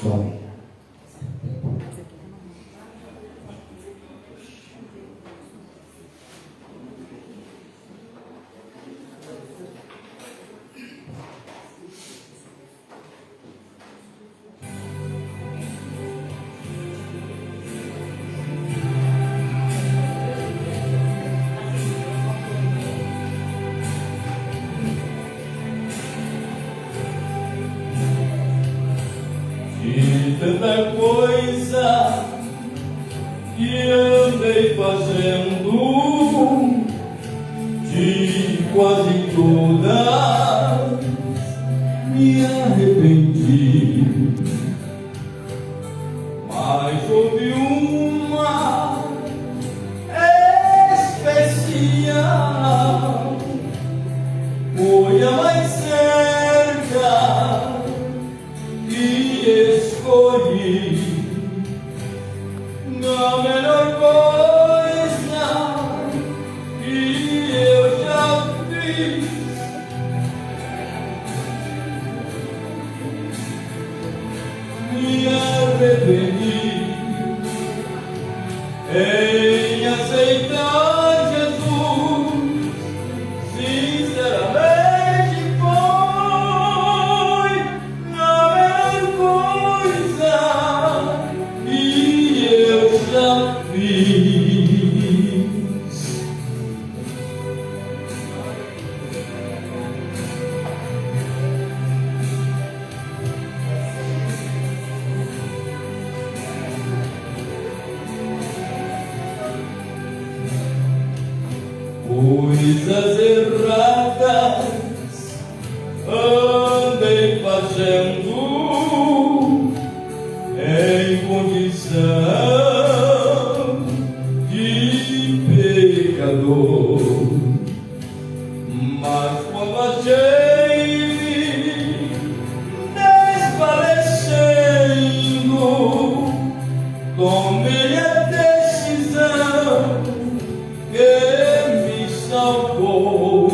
Tome. Tanta coisa que andei fazendo, de quase todas me arrependi, mas houve uma especial, foi a mais certa que escolhi. A melhor coisa que eu já fiz, me arrependi em aceitar Jesus. Sinceramente foi a melhor coisa que eu já fiz. Coisas erradas andei fazendo em condição de pecador, mas quando achei-me desfalecendo, tomei a decisão que me salvou.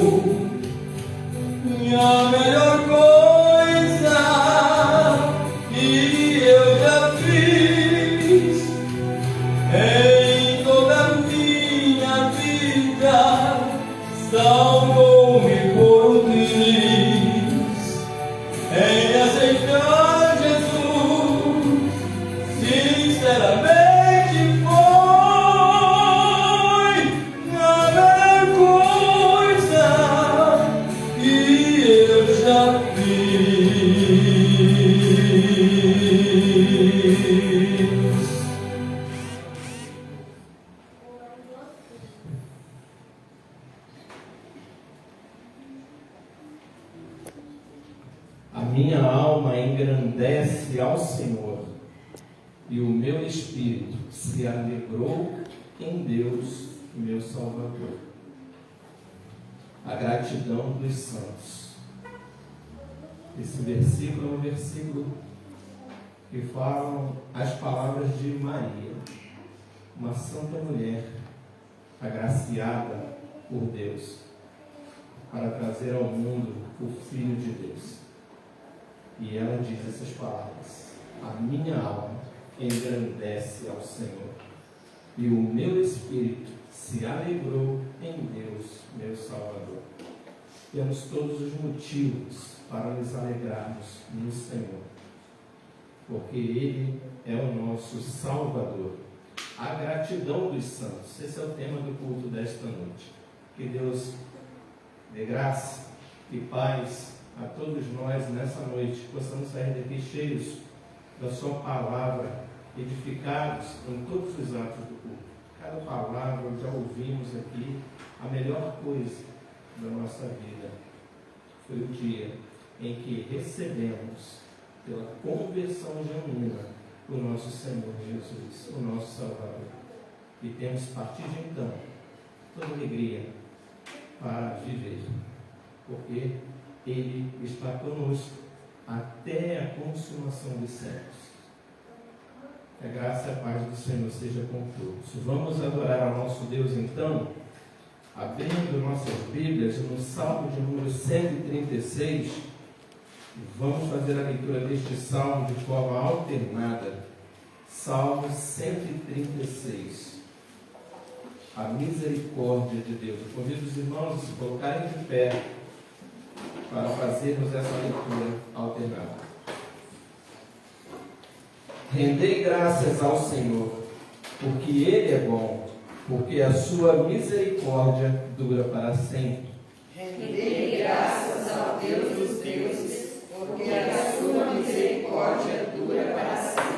E a melhor coisa que eu já fiz em toda a minha vida, salvou-me por um triz em aceitar Jesus. Sinceramente foi a melhor coisa que eu já fiz. A minha alma engrandece ao Senhor, e o meu espírito se alegrou em Deus, meu Salvador. A gratidão dos santos. Esse versículo é um versículo que falam as palavras de Maria, uma santa mulher agraciada por Deus para trazer ao mundo o Filho de Deus. E ela diz essas palavras: a minha alma engrandece ao Senhor, e o meu espírito se alegrou em Deus, meu Salvador. Temos todos os motivos para nos alegrarmos no Senhor, porque Ele é o nosso Salvador. A gratidão dos santos, esse é o tema do culto desta noite. Que Deus dê graça e paz a todos nós nessa noite, que possamos sair daqui cheios da sua palavra, edificados em todos os atos do culto. Cada palavra já ouvimos aqui, a melhor coisa da nossa vida foi o dia em que recebemos, pela conversão genuína, o nosso Senhor Jesus, o nosso Salvador. E temos a partir de então toda alegria para viver, porque Ele está conosco até a consumação dos séculos. Que a graça e a paz do Senhor seja com todos. Vamos adorar ao nosso Deus então, abrindo nossas Bíblias no Salmo de número 136, Vamos fazer a leitura deste salmo de forma alternada. Salmo 136. A misericórdia de Deus. Eu convido os irmãos a se colocarem de pé para fazermos essa leitura alternada. Rendei graças ao Senhor, porque Ele é bom, porque a sua misericórdia dura para sempre. Rendei graças ao Deus dos deuses, porque a sua misericórdia dura para sempre.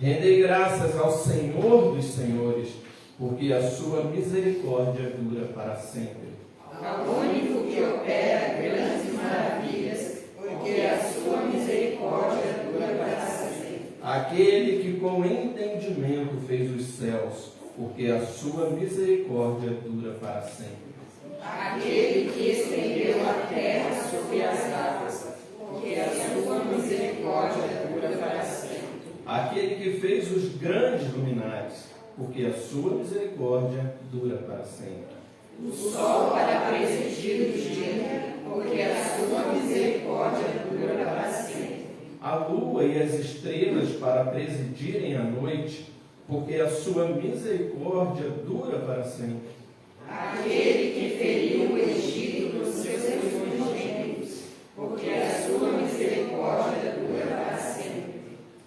Rendei graças ao Senhor dos senhores, porque a sua misericórdia dura para sempre. Ao único que opera grandes maravilhas, porque a sua misericórdia dura para sempre. Aquele que com entendimento fez os céus, porque a sua misericórdia dura para sempre. Aquele que estendeu a terra sobre as águas, porque a sua misericórdia dura para sempre. Aquele que fez os grandes luminares, porque a sua misericórdia dura para sempre. O sol para presidir o dia, porque a sua misericórdia dura para sempre. A lua e as estrelas para presidirem a noite, porque a sua misericórdia dura para sempre. Aquele que feriu o Egito dos seus primogênitos, porque a sua misericórdia dura para sempre.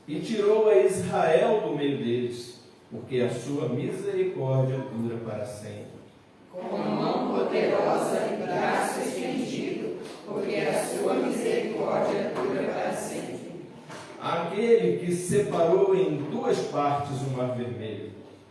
E tirou a Israel do meio deles, porque a sua misericórdia dura para sempre. Com a mão poderosa e braço estendido, porque a sua misericórdia dura para sempre. Aquele que separou em duas partes o mar vermelho,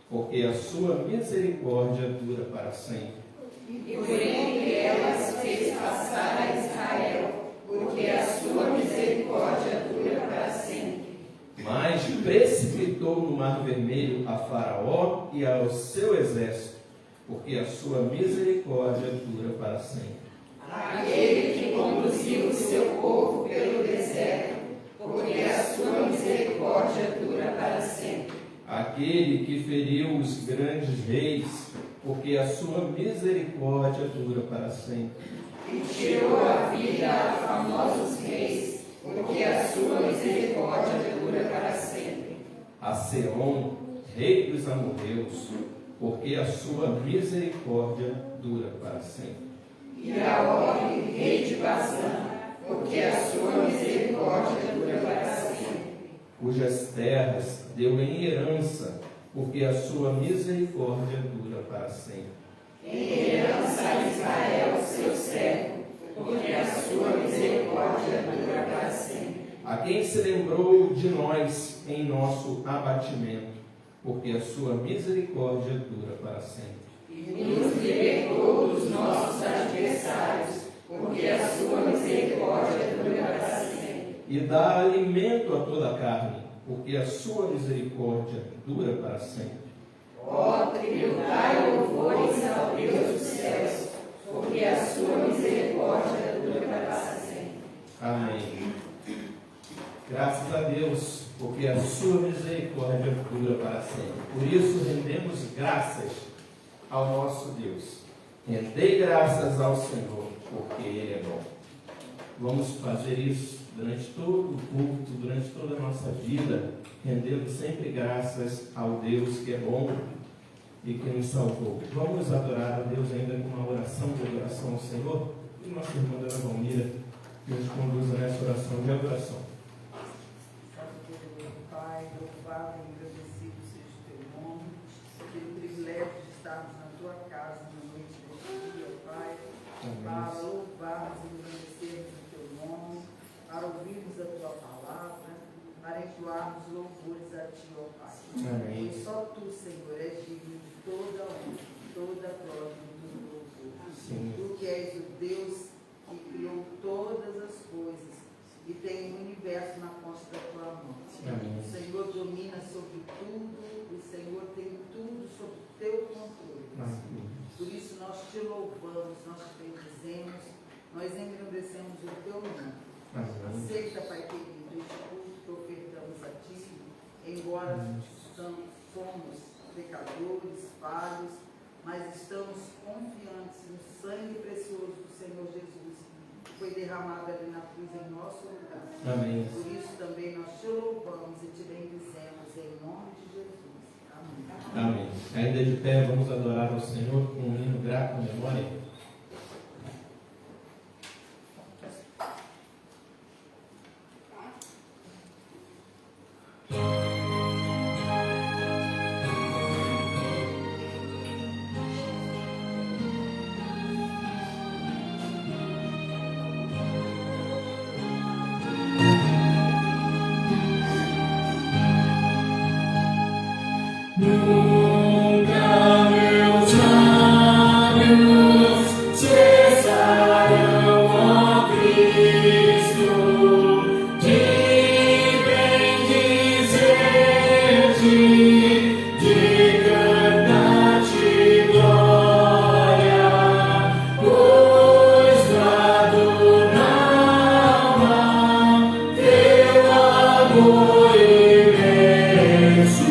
porque a sua misericórdia dura para sempre. E por entre elas fez passar a Israel, porque a sua misericórdia dura para sempre. Mas precipitou no mar vermelho a Faraó e ao seu exército, porque a sua misericórdia dura para sempre. Aquele que conduziu o seu povo pelo deserto, porque a sua misericórdia dura para sempre. Aquele que feriu os grandes reis, porque a sua misericórdia dura para sempre. E tirou a vida a famosos reis, porque a sua misericórdia dura para sempre. A Seom, rei dos amorreus, porque a sua misericórdia dura para sempre. E a Og, rei de Bazã, porque a sua misericórdia dura para sempre. Cujas terras deu em herança, porque a sua misericórdia dura para sempre. Em herança a Israel, seu servo, porque a sua misericórdia dura para sempre. A quem se lembrou de nós em nosso abatimento, porque a sua misericórdia dura para sempre. E nos libertou dos nossos adversários, porque a sua misericórdia dura para sempre. E dá alimento a toda a carne, porque a sua misericórdia dura para sempre. Ó, tributai louvores ao Deus dos céus, porque a sua misericórdia dura para sempre. Amém. Graças a Deus, porque a sua misericórdia dura para sempre. Por isso rendemos graças ao nosso Deus. Rendei graças ao Senhor, porque Ele é bom. Vamos fazer isso durante todo o culto, durante toda a nossa vida, rendendo sempre graças ao Deus que é bom e que nos salvou. Vamos adorar a Deus ainda com uma oração de adoração ao Senhor. E nossa irmã Dona Valmira, que nos conduza nessa oração de adoração. Pai, louvado e agradecido seja o teu nome, pelo privilégio de estarmos na tua casa na noite deste dia, Pai, para louvarmos e agradecermos o teu nome, para ouvirmos a tua palavra, para entoarmos louvores a ti, ó Pai. Amém. E só tu, Senhor, és digno de toda a honra, toda a glória e todo louvor. Sim. Tu que és o Deus que criou todas as coisas e tem o universo na ponta da tua mão. Amém. O Senhor domina sobre tudo, o Senhor tem tudo sob o teu controle. Amém. Por isso nós te louvamos, nós te bendizemos, nós engrandecemos o teu nome. Amém. Aceita, Pai querido, este culto que ofertamos a ti, embora somos pecadores, falhos, mas estamos confiantes no sangue precioso do Senhor Jesus, foi derramado ali na cruz em nosso lugar. Amém. Por isso também nós te louvamos e te bendizemos em nome de Jesus. Amém. Amém. Ainda de pé, vamos adorar ao Senhor com um hino grato à memória. Nunca meus lábios cessarão, ó Cristo, de bendizer-te, de cantar-te glória, pois dado na alma teu amor imenso.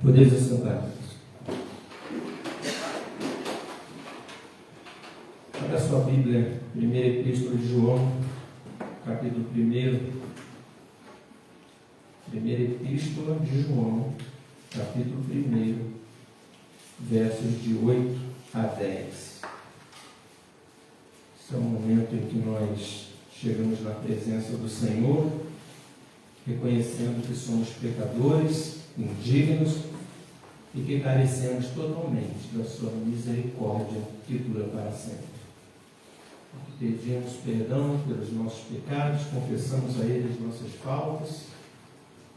Podeis assentar. Abra sua Bíblia, primeira Epístola de João, capítulo 1. Primeira Epístola de João, capítulo 1, versos de 8 a 10. Esse é o momento em que nós chegamos na presença do Senhor, reconhecendo que somos pecadores, indignos, e que carecemos totalmente da sua misericórdia que dura para sempre. Pedimos perdão pelos nossos pecados, confessamos a Ele as nossas faltas,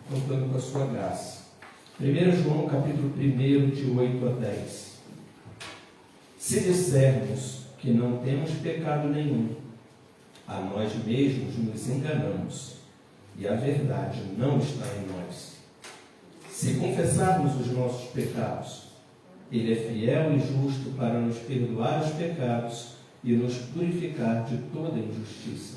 contando com a sua graça. 1 João capítulo 1, de 8 a 10. Se dissermos que não temos pecado nenhum, a nós mesmos nos enganamos, e a verdade não está em nós. Se confessarmos os nossos pecados, Ele é fiel e justo para nos perdoar os pecados e nos purificar de toda injustiça.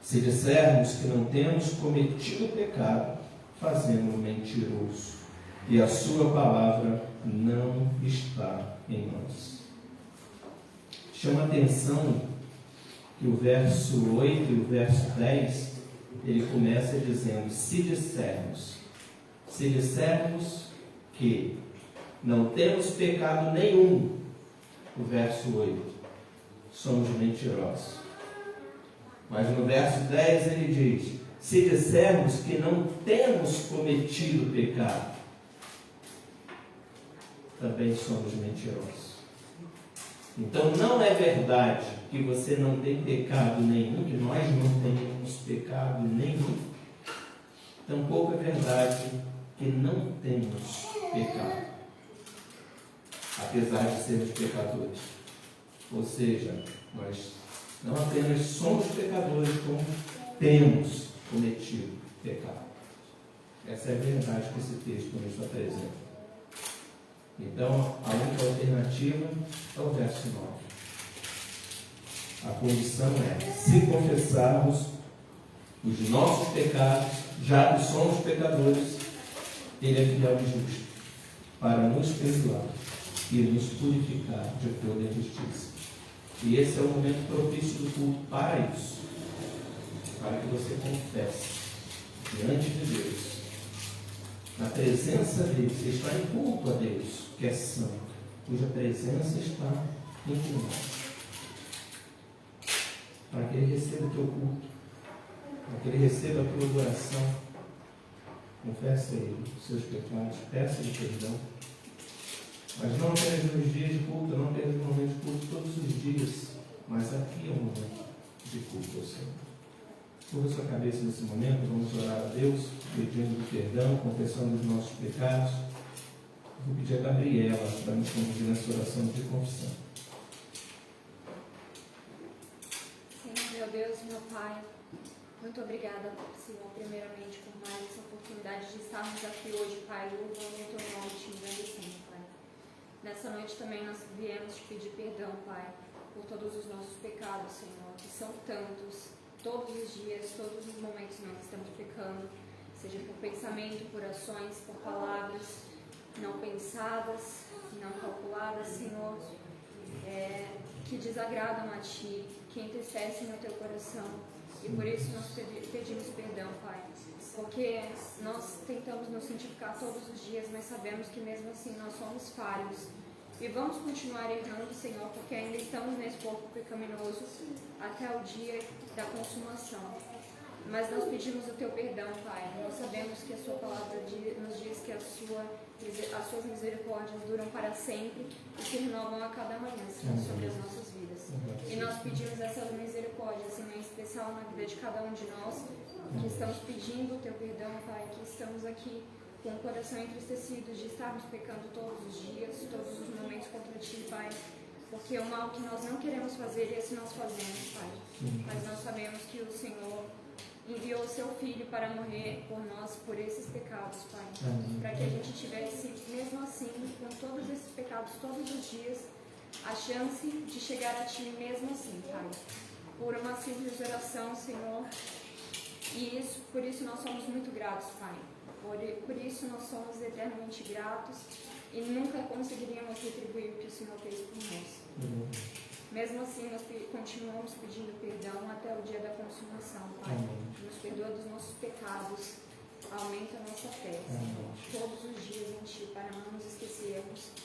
Se dissermos que não temos cometido pecado, fazemos-o mentiroso, e a sua palavra não está em nós. Chama a atenção que o verso 8 e o verso 10, ele começa dizendo, se dissermos que não temos pecado nenhum, o verso 8, somos mentirosos. Mas no verso 10 ele diz, se dissermos que não temos cometido pecado, também somos mentirosos. Então não é verdade que você não tem pecado nenhum, que nós não tenhamos pecado nenhum. Tampouco é verdade que não temos pecado, apesar de sermos pecadores. Ou seja, nós não apenas somos pecadores, como temos cometido pecado. Essa é a verdade que esse texto nos apresenta. Então, a única alternativa é o verso 9. A condição é, se confessarmos os nossos pecados, já que somos pecadores, Ele é fiel e justo para nos perdoar e nos purificar de toda injustiça. E esse é o momento propício do culto para isso, para que você confesse diante de Deus, na presença dele. Você está em culto a Deus, que é santo, cuja presença está entre nós, para que Ele receba o teu culto, para que Ele receba a tua adoração. Confesse a Ele os seus pecados, peça-lhe perdão, mas não apenas nos dias de culto, não apenas no momento de culto, todos os dias, mas aqui é um momento de culto ao Senhor. Curva sua cabeça nesse momento, vamos orar a Deus, pedindo perdão, confessando os nossos pecados. Vou pedir a Gabriela para nos conduzir nessa oração de confissão. Senhor, meu Deus, meu Pai, muito obrigada, Senhor, primeiramente por mais essa oportunidade de estarmos aqui hoje, Pai, louvando o Teu nome, te engrandecendo, Pai. Nessa noite também nós viemos te pedir perdão, Pai, por todos os nossos pecados, Senhor, que são tantos. Todos os dias, todos os momentos nós estamos pecando, seja por pensamento, por ações, por palavras não pensadas, não calculadas, Senhor, que desagradam a Ti, que entristecem o Teu coração. E por isso nós pedimos perdão, Pai, porque nós tentamos nos santificar todos os dias, mas sabemos que mesmo assim nós somos falhos. E vamos continuar errando, Senhor, porque ainda estamos nesse corpo pecaminoso até o dia da consumação. Mas nós pedimos o Teu perdão, Pai. Nós sabemos que a Sua palavra nos diz que as Suas misericórdias duram para sempre e se renovam a cada manhã, Senhor, sobre as nossas vidas. E nós pedimos essa misericórdia, Senhor, em especial na vida de cada um de nós, que estamos pedindo o Teu perdão, Pai, que estamos aqui com o coração entristecido de estarmos pecando todos os dias, todos os momentos contra Ti, Pai, porque o mal que nós não queremos fazer, esse nós fazemos, Pai. Mas nós sabemos que o Senhor enviou o Seu Filho para morrer por nós, por esses pecados, Pai, para que a gente tivesse, mesmo assim, com todos esses pecados, todos os dias, a chance de chegar a Ti mesmo assim, Pai, por uma simples oração, Senhor, e por isso nós somos muito gratos, Pai. Por isso nós somos eternamente gratos e nunca conseguiríamos retribuir o que o Senhor fez por nós. Mesmo assim, nós continuamos pedindo perdão até o dia da consumação, Pai. Nos perdoa dos nossos pecados, aumenta a nossa fé, Senhor, todos os dias em Ti, para não nos esquecermos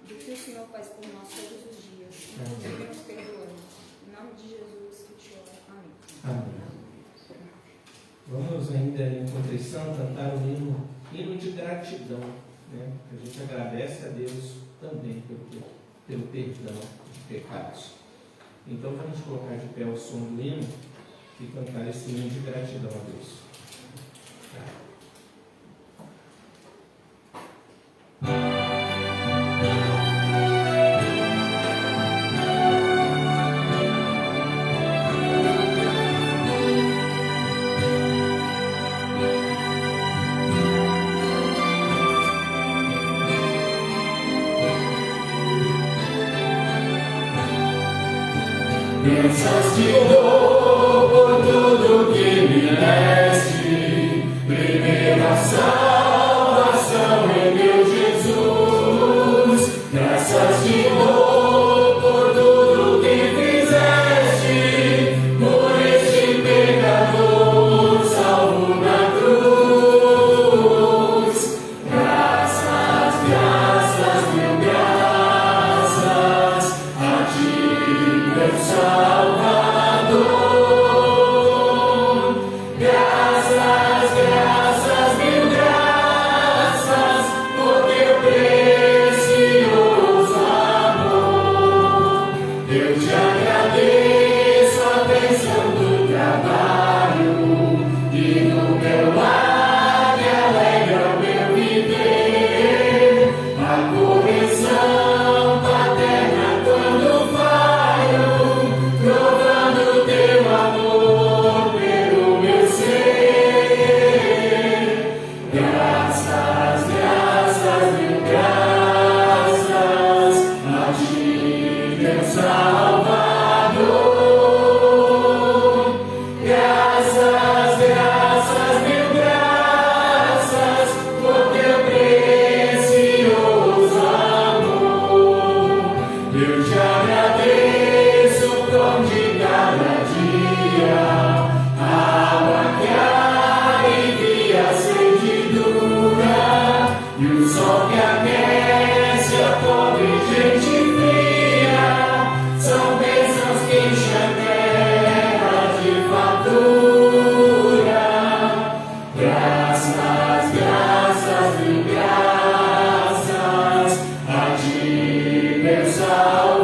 do que o Senhor faz por nós todos os dias, inclusive nos perdoando. Em nome de Jesus, que te oro. Amém. Amém. Vamos ainda em contrição cantar o hino de gratidão, né? A gente agradece a Deus também pelo perdão de pecados. Então vamos colocar de pé o som do hino e cantar esse hino de gratidão a Deus. Graças te dou por tudo que me deste, primeira salvação em meu Jesus. Graças te dou por tudo que fizeste, por este pecador salvo na cruz. Graças, graças, mil graças a ti, meu Salvador. Graças, graças, mil graças por teu precioso amor. Eu te agradeço a bênção do trabalho e no meu lar me alegra o meu viver. A correção paterna quando falho, provando teu amor pelo meu ser. Graças, graças, mil graças a ti, meu Salvador. Graças, graças, mil graças por teu precioso amor. Eu te agradeço pão de cada dia, a água que alivia a sede dura e o sol que aquece a pobre gente fria. São bênçãos que enchem a terra de fartura. Graças, graças, mil graças a ti, meu Salvador.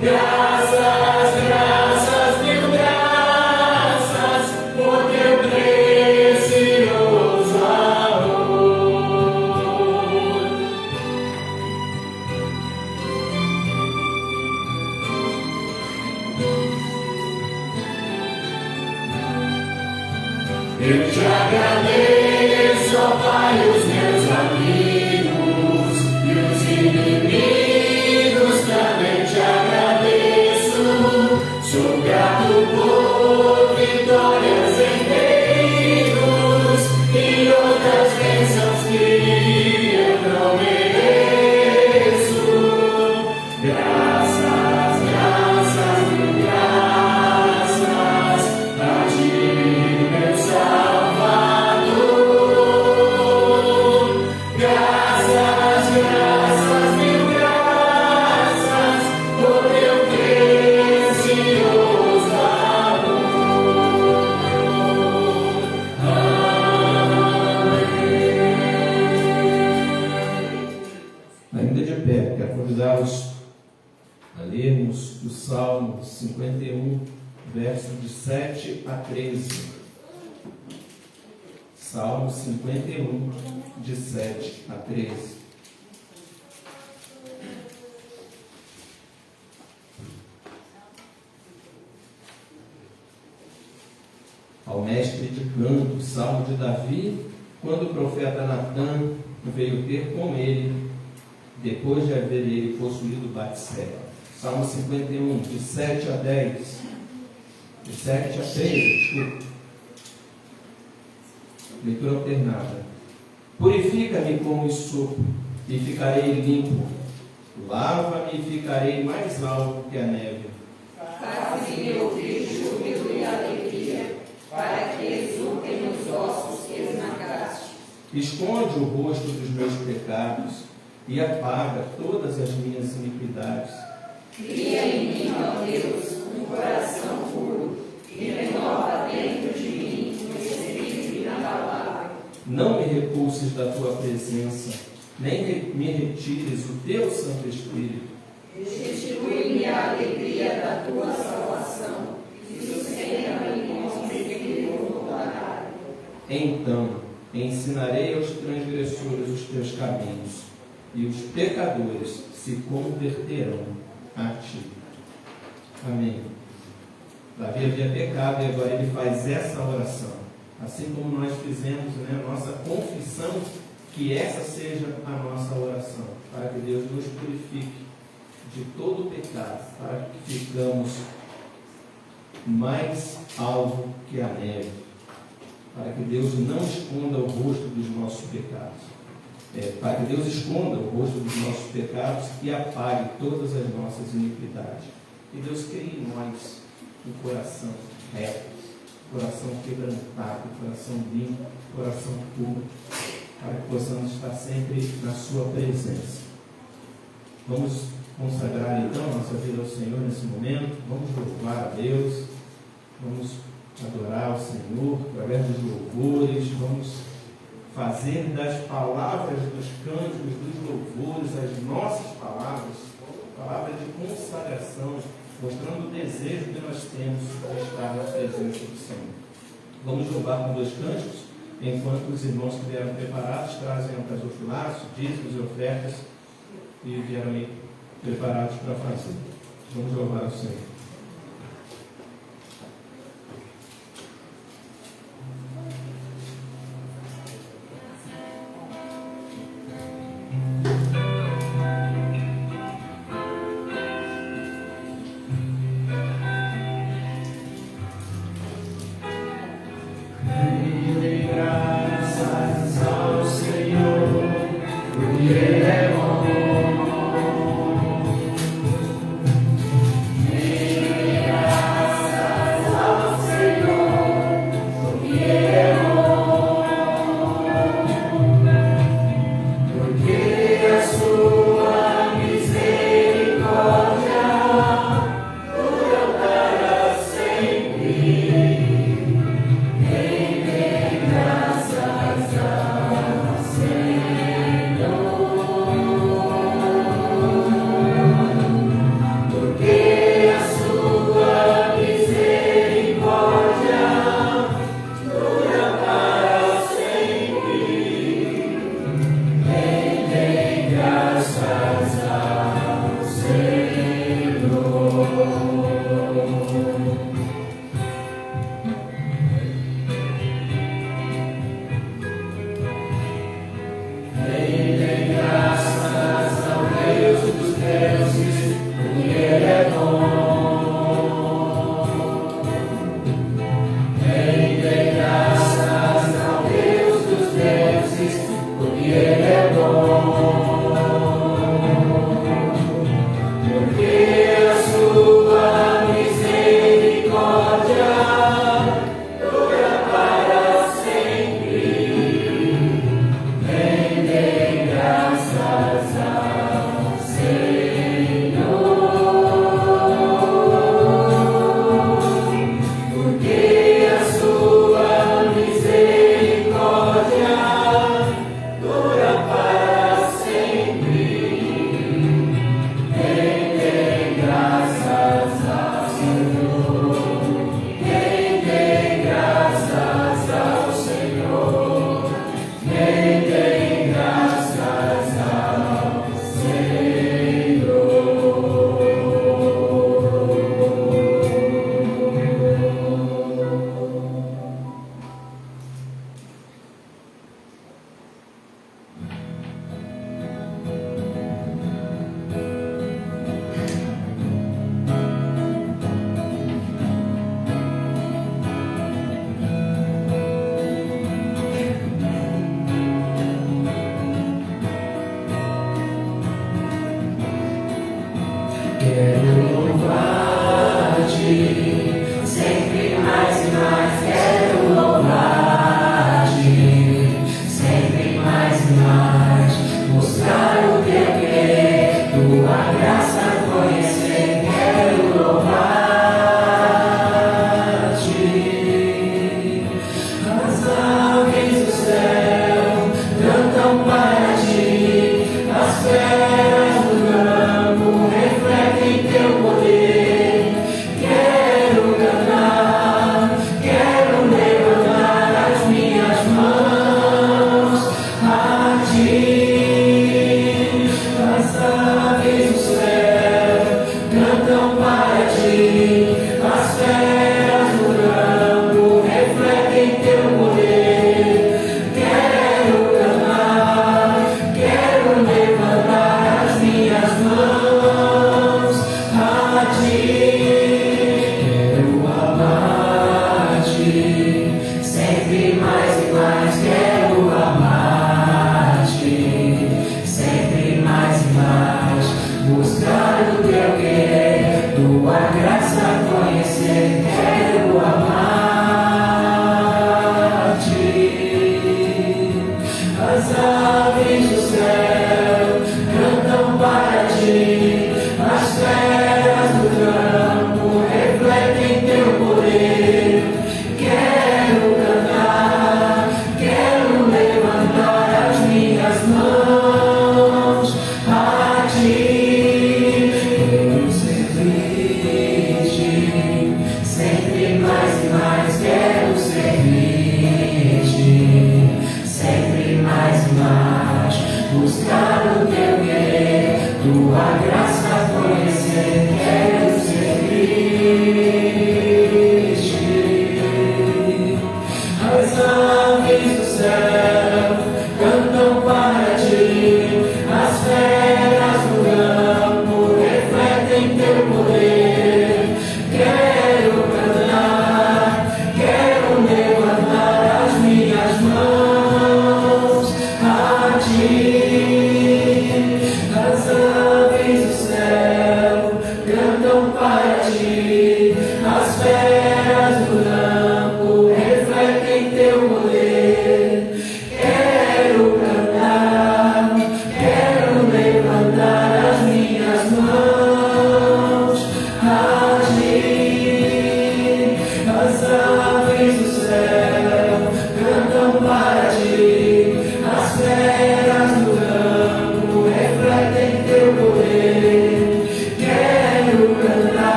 Graças, graças, mil graças por teu precioso amor. Eu te agradeço, ó Pai, os meus amigos e os inimigos também te agradeço. Sou grato por vitórias em perigos e outras bênçãos que eu não mereço. Graças, graças, mil graças a ti, meu Salvador. Graças, graças, mil graças por teu precioso amor. Ainda de pé, quero convidá-los a lermos o Salmo 51, versos de 7 a 13. Salmo 51, de 7 a 13. Ao mestre de canto, Salmo de Davi, quando o profeta Natã veio ter com ele, depois de haver ele possuído Batseba. Salmo 51, de 7 a 10. De 7 a 13, desculpa. Leitura alternada. Purifica-me com o sopro, e ficarei limpo. Lava-me e ficarei mais alvo que a neve. Faze-me ouvir júbilo e alegria, para que exultem os ossos que esmagaste. Esconde o rosto dos meus pecados e apaga todas as minhas iniquidades. Cria em mim, ó Deus, um coração puro, e renova dentro de mim um espírito inabalável. Não me repulses da tua presença, nem me retires o teu Santo Espírito. Restitui-me a alegria da tua salvação, e sustenta-me com o espírito voluntário. Então ensinarei aos transgressores os teus caminhos, e os pecadores se converterão a ti. Amém. Davi havia pecado e agora ele faz essa oração. Assim como nós fizemos, nossa confissão, que essa seja a nossa oração, para que Deus nos purifique de todo o pecado, para que ficamos mais alvo que a neve, para que Deus não esconda o rosto dos nossos pecados, para que Deus esconda o rosto dos nossos pecados e apague todas as nossas iniquidades. Que Deus crie em nós um coração reto, coração quebrantado, coração limpo, coração puro, para que possamos estar sempre na sua presença. Vamos consagrar então a nossa vida ao Senhor nesse momento, vamos louvar a Deus, vamos adorar o Senhor através dos louvores, vamos fazer das palavras dos cânticos, dos louvores, as nossas palavras, palavras de consagração, mostrando o desejo que nós temos de estar na presença do Senhor. Vamos louvar com 2 cânticos, enquanto os irmãos que vieram preparados trazem ao gasofilaço, dízimos e ofertas, e vieram aí preparados para fazer. Vamos louvar ao Senhor. Graças ao Senhor, porque Ele é bom.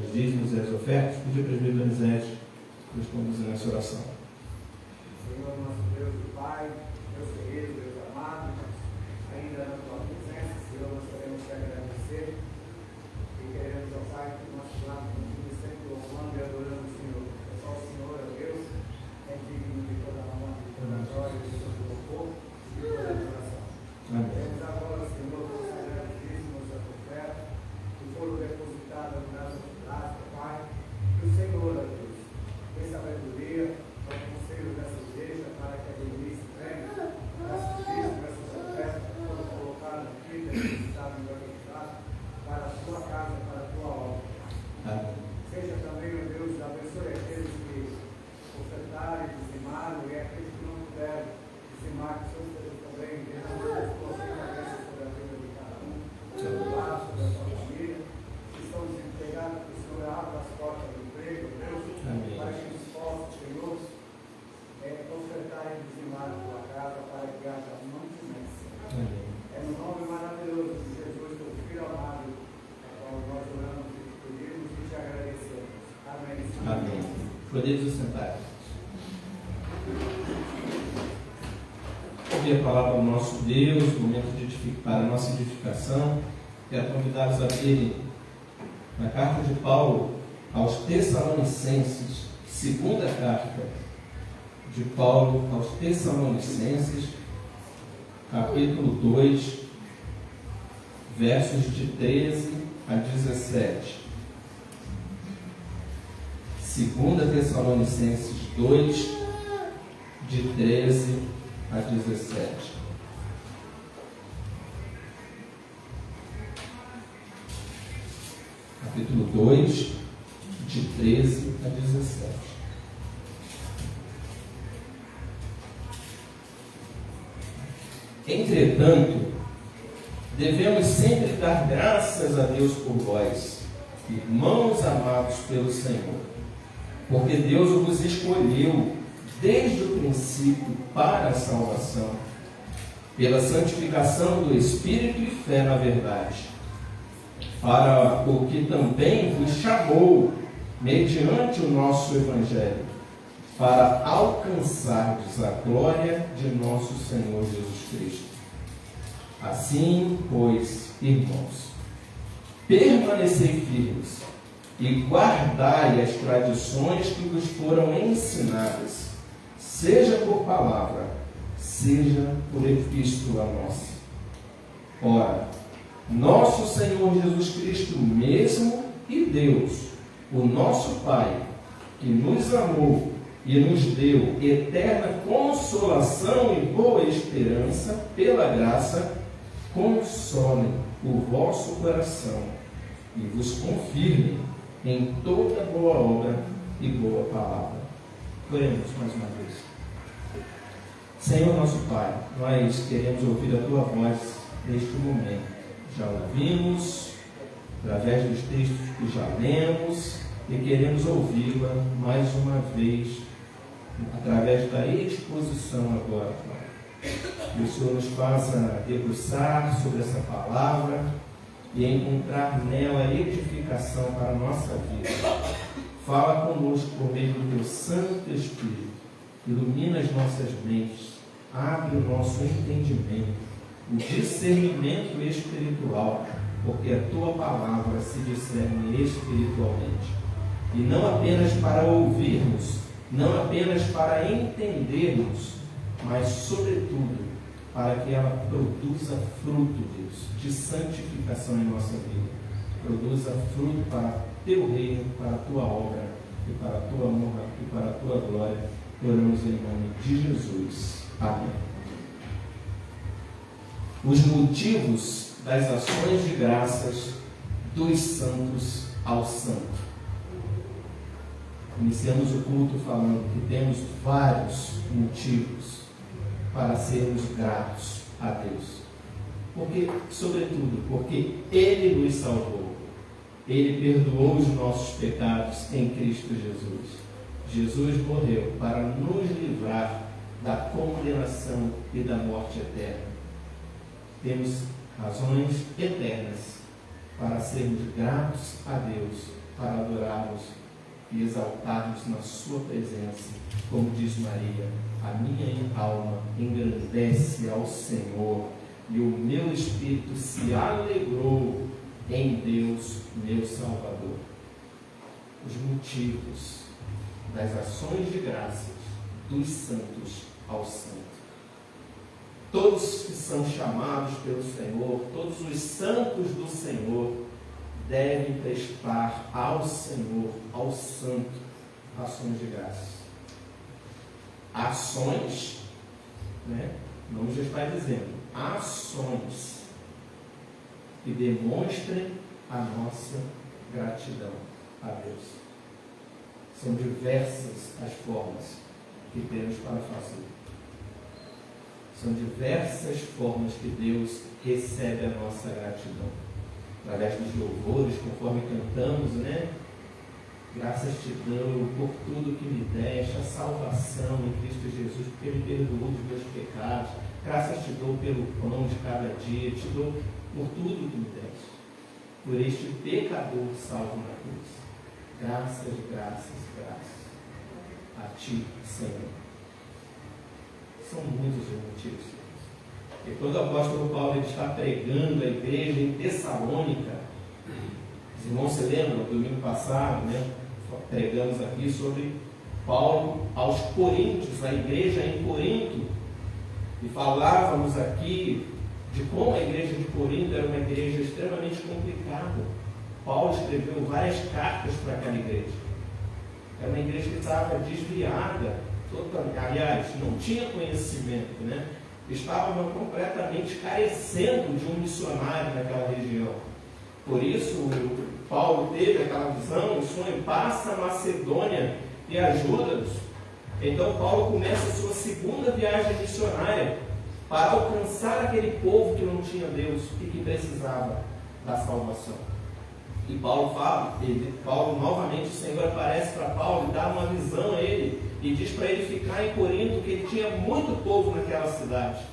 os dízimos e as ofertas. Pedir para o presbítero Donizete nos conduzir nessa oração. Senhor, nosso Deus e Pai, Deus querido, Deus amado, ainda na tua presença, Senhor, nós queremos te agradecer e queremos, ó Pai, que o nosso lado continue sempre louvando e adorando o Senhor. É só o Senhor, é Deus, é digno de toda a honra, de toda a glória, de todo o louvor e de toda a adoração. Queremos agora, Senhor, consagrar os dízimos da tua oferta, que foram depositadas no nosso braço, Pai, que o Senhor, ó Deus, dê sabedoria ao conselho dessa igreja para que a delícia venha, essas dízimos, essas ofertas que foram colocadas aqui, depositadas no organizado, para a tua casa, para a tua obra. Amém. Seja também, ó Deus, abençoe aqueles que ofertaram e dizimaram e aqueles que não puderam dizimar, que o Senhor esteja também derramando as tuas cabeças sobre a vida de cada um, sobre o lar, sobre a sua família, que estão desempregados, que o Senhor abra as portas do emprego, ó Deus, Amém. para que eles possam, Senhor, ofertar e dizimar a tua casa para que haja mantimento. Amém. É no nome maravilhoso de Jesus, teu Filho amado, a qual nós oramos e te pedimos e te agradecemos. Amém. Amém. Podemos sentar. Ouvir a palavra do nosso Deus, momento de edificar a nossa edificação. Quero convidá-los a verem na carta de Paulo aos Tessalonicenses, segunda carta de Paulo aos Tessalonicenses, capítulo 2, versos de 13 a 17. Segunda Tessalonicenses 2, de 13 a 17. Capítulo 2, de 13 a 17. Entretanto, devemos sempre dar graças a Deus por vós, irmãos amados pelo Senhor, porque Deus vos escolheu desde o princípio para a salvação, pela santificação do Espírito e fé na verdade, para o que também vos chamou, mediante o nosso Evangelho, para alcançardes a glória de nosso Senhor Jesus Cristo. Assim, pois, irmãos, permanecei firmes e guardai as tradições que vos foram ensinadas, seja por palavra, seja por epístola nossa. Ora, nosso Senhor Jesus Cristo mesmo e Deus, o nosso Pai, que nos amou e nos deu eterna consolação e boa esperança pela graça, consolem o vosso coração e vos confirmem em toda boa obra e boa palavra. Oremos mais uma vez. Senhor nosso Pai, nós queremos ouvir a Tua voz neste momento. Já ouvimos através dos textos que já lemos e queremos ouvi-la mais uma vez através da exposição agora, Pai. Que o Senhor nos faça debruçar sobre essa palavra e encontrar nela edificação para a nossa vida. Fala conosco por meio do Teu Santo Espírito. Ilumina as nossas mentes. Abre o nosso entendimento, o discernimento espiritual, porque a Tua palavra se discerne espiritualmente. E não apenas para ouvirmos, não apenas para entendermos, mas, sobretudo, para que ela produza fruto, Deus, de santificação em nossa vida. Produza fruto para Teu reino, para a Tua obra, e para a Tua honra, e para a Tua glória. Oramos em nome de Jesus. Amém. Os motivos das ações de graças dos santos ao santo. Iniciamos o culto falando que temos vários motivos para sermos gratos a Deus. Porque, sobretudo, porque Ele nos salvou. Ele perdoou os nossos pecados em Cristo Jesus. Jesus morreu para nos livrar da condenação e da morte eterna. Temos razões eternas para sermos gratos a Deus, para adorarmos e exaltarmos na sua presença. Como diz Maria, a minha alma engrandece ao Senhor e o meu espírito se alegrou em Deus, meu Salvador. Os motivos das ações de graças dos santos ao santo. Todos que são chamados pelo Senhor, todos os santos do Senhor, devem prestar ao Senhor, ao Santo, ações de graças. Ações, né? Não já está dizendo, ações que demonstrem a nossa gratidão a Deus. São diversas as formas que temos para fazer. São diversas formas que Deus recebe a nossa gratidão. Através dos louvores, conforme cantamos, né? Graças te dou por tudo que me deste, a salvação em Cristo Jesus, porque Ele perdoou os meus pecados. Graças te dou pelo pão de cada dia, te dou por tudo que me deste. Por este pecador salvo na cruz. Graças, graças, graças a ti, Senhor. São muitos os motivos. E quando o apóstolo Paulo está pregando a igreja em Tessalônica, os irmãos se lembram, domingo passado, né? Pregamos aqui sobre Paulo aos Coríntios, a igreja em Corinto, e falávamos aqui de como a igreja de Corinto era uma igreja extremamente complicada. Paulo escreveu várias cartas para aquela igreja. Era uma igreja que estava desviada, aliás, não tinha conhecimento, né? Estava completamente carecendo de um missionário naquela região. Por isso, Paulo teve aquela visão, o sonho, passa a Macedônia e ajuda-nos. Então, Paulo começa a sua segunda viagem missionária para alcançar aquele povo que não tinha Deus e que precisava da salvação. E Paulo fala, Paulo novamente, o Senhor aparece para Paulo e dá uma visão a ele e diz para ele ficar em Corinto, que ele tinha muito povo naquela cidade.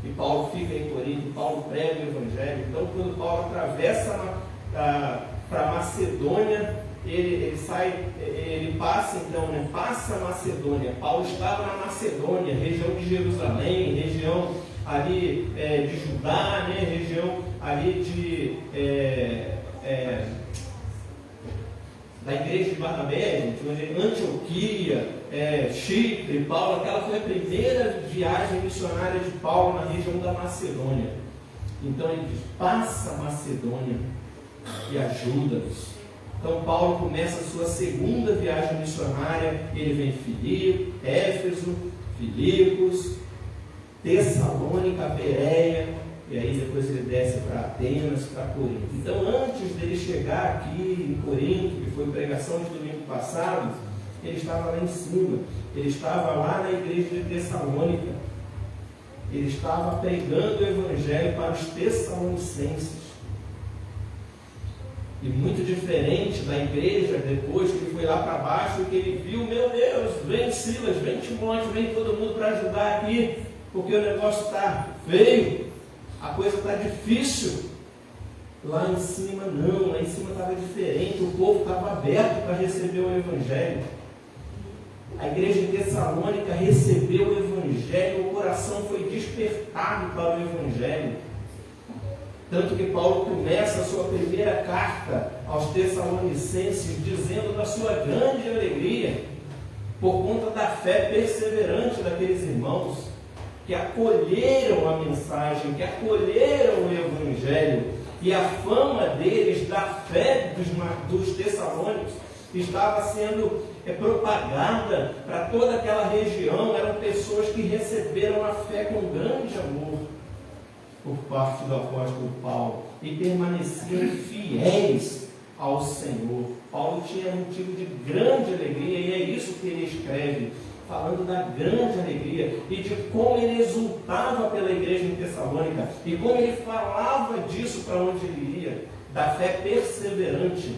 E Paulo fica em Corinto, Paulo prega o Evangelho. Então, quando Paulo atravessa para Macedônia, ele passa então, né? Passa a Macedônia. Paulo estava na Macedônia, região de Jerusalém, região ali de Judá, né? Região ali da igreja de Barnabé, Antioquia, Chipre, Paulo. Aquela foi a primeira viagem missionária de Paulo na região da Macedônia. Então ele diz, passa a Macedônia e ajuda-nos. Então Paulo começa a sua segunda viagem missionária. Ele vem em Filipe, Éfeso, Filipos, Tessalônica, Bereia, e aí depois ele desce para Atenas, para Corinto. Então, antes dele chegar aqui em Corinto, que foi pregação de domingo passado, ele estava lá em cima. Ele estava lá na igreja de Tessalônica. Ele estava pregando o Evangelho para os tessalonicenses. E muito diferente da igreja, depois que ele foi lá para baixo, que ele viu, meu Deus, vem Silas, vem Timóteo, vem todo mundo para ajudar aqui, porque o negócio está feio. A coisa está difícil. Lá em cima não, lá em cima estava diferente, o povo estava aberto para receber o Evangelho. A igreja de Tessalônica recebeu o Evangelho, o coração foi despertado para o Evangelho. Tanto que Paulo começa a sua primeira carta aos Tessalonicenses dizendo da sua grande alegria, por conta da fé perseverante daqueles irmãos, que acolheram a mensagem, que acolheram o Evangelho, e a fama deles, da fé dos tessalônicos, estava sendo propagada para toda aquela região. Eram pessoas que receberam a fé com grande amor por parte do apóstolo Paulo e permaneciam fiéis ao Senhor. Paulo tinha motivo de grande alegria, e é isso que ele escreve, falando da grande alegria e de como ele exultava pela igreja em Tessalônica e como ele falava disso para onde ele ia, da fé perseverante,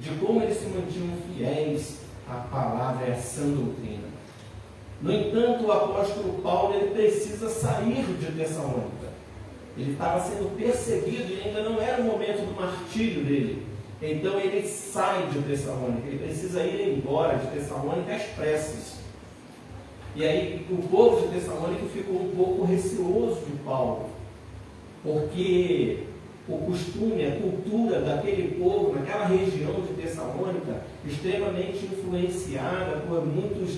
de como eles se mantinham fiéis à palavra e à sã doutrina. No entanto, o apóstolo Paulo ele precisa sair de Tessalônica. Ele estava sendo perseguido e ainda não era o momento do martírio dele. Então ele sai de Tessalônica, ele precisa ir embora de Tessalônica às pressas. E aí o povo de Tessalônica ficou um pouco receoso de Paulo, porque o costume, a cultura daquele povo, naquela região de Tessalônica, extremamente influenciada por muitos,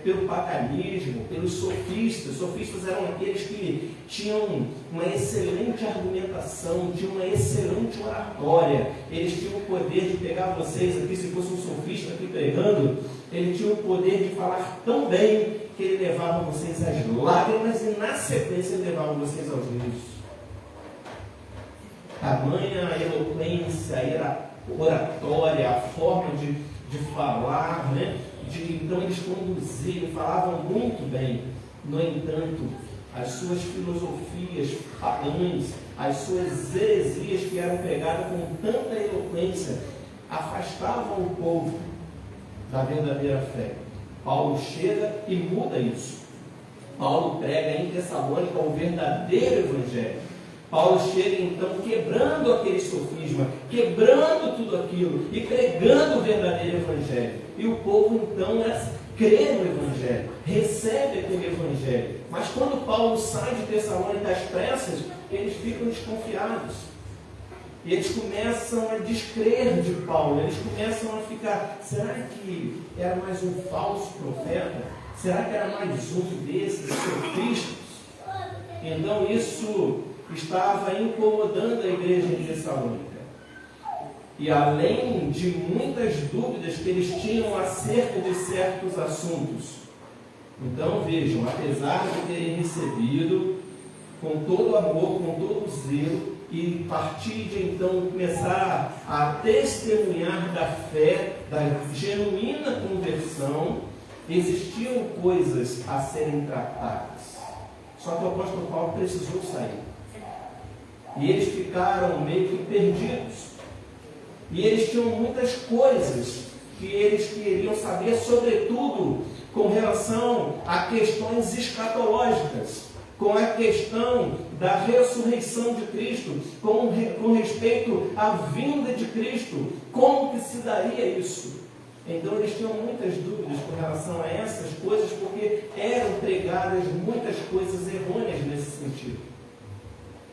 pelo paganismo, pelos sofistas. Sofistas eram aqueles que tinham uma excelente argumentação, tinham uma excelente oratória. Eles tinham o poder de pegar vocês aqui, se fosse um sofista aqui pregando, ele tinha o poder de falar tão bem que ele levava vocês às lágrimas e na sequência ele levava vocês aos rios. Tamanha eloquência, oratória, a forma de falar, né? Então eles conduziam, falavam muito bem. No entanto, as suas filosofias pagãs, as suas heresias que eram pregadas com tanta eloquência, afastavam o povo da verdadeira fé. Paulo chega e muda isso. Paulo prega em Tessalônica o verdadeiro evangelho. Paulo chega então quebrando aquele sofisma, quebrando tudo aquilo e pregando o verdadeiro evangelho. E o povo então crê no evangelho, recebe aquele evangelho. Mas quando Paulo sai de Tessalônica às pressas, eles ficam desconfiados. E eles começam a descrer de Paulo, eles começam a ficar, será que era mais um falso profeta? Será que era mais um desses sofistas? Então isso estava incomodando a igreja de Tessalônica. E além de muitas dúvidas que eles tinham acerca de certos assuntos. Então vejam, apesar de terem recebido com todo amor, com todo zelo, e partir de então começar a testemunhar da fé, da genuína conversão, existiam coisas a serem tratadas. Só que o apóstolo Paulo precisou sair. E eles ficaram meio que perdidos. E eles tinham muitas coisas que eles queriam saber, sobretudo com relação a questões escatológicas, com a questão da ressurreição de Cristo, com respeito à vinda de Cristo, como que se daria isso? Então eles tinham muitas dúvidas com relação a essas coisas, porque eram pregadas muitas coisas errôneas nesse sentido.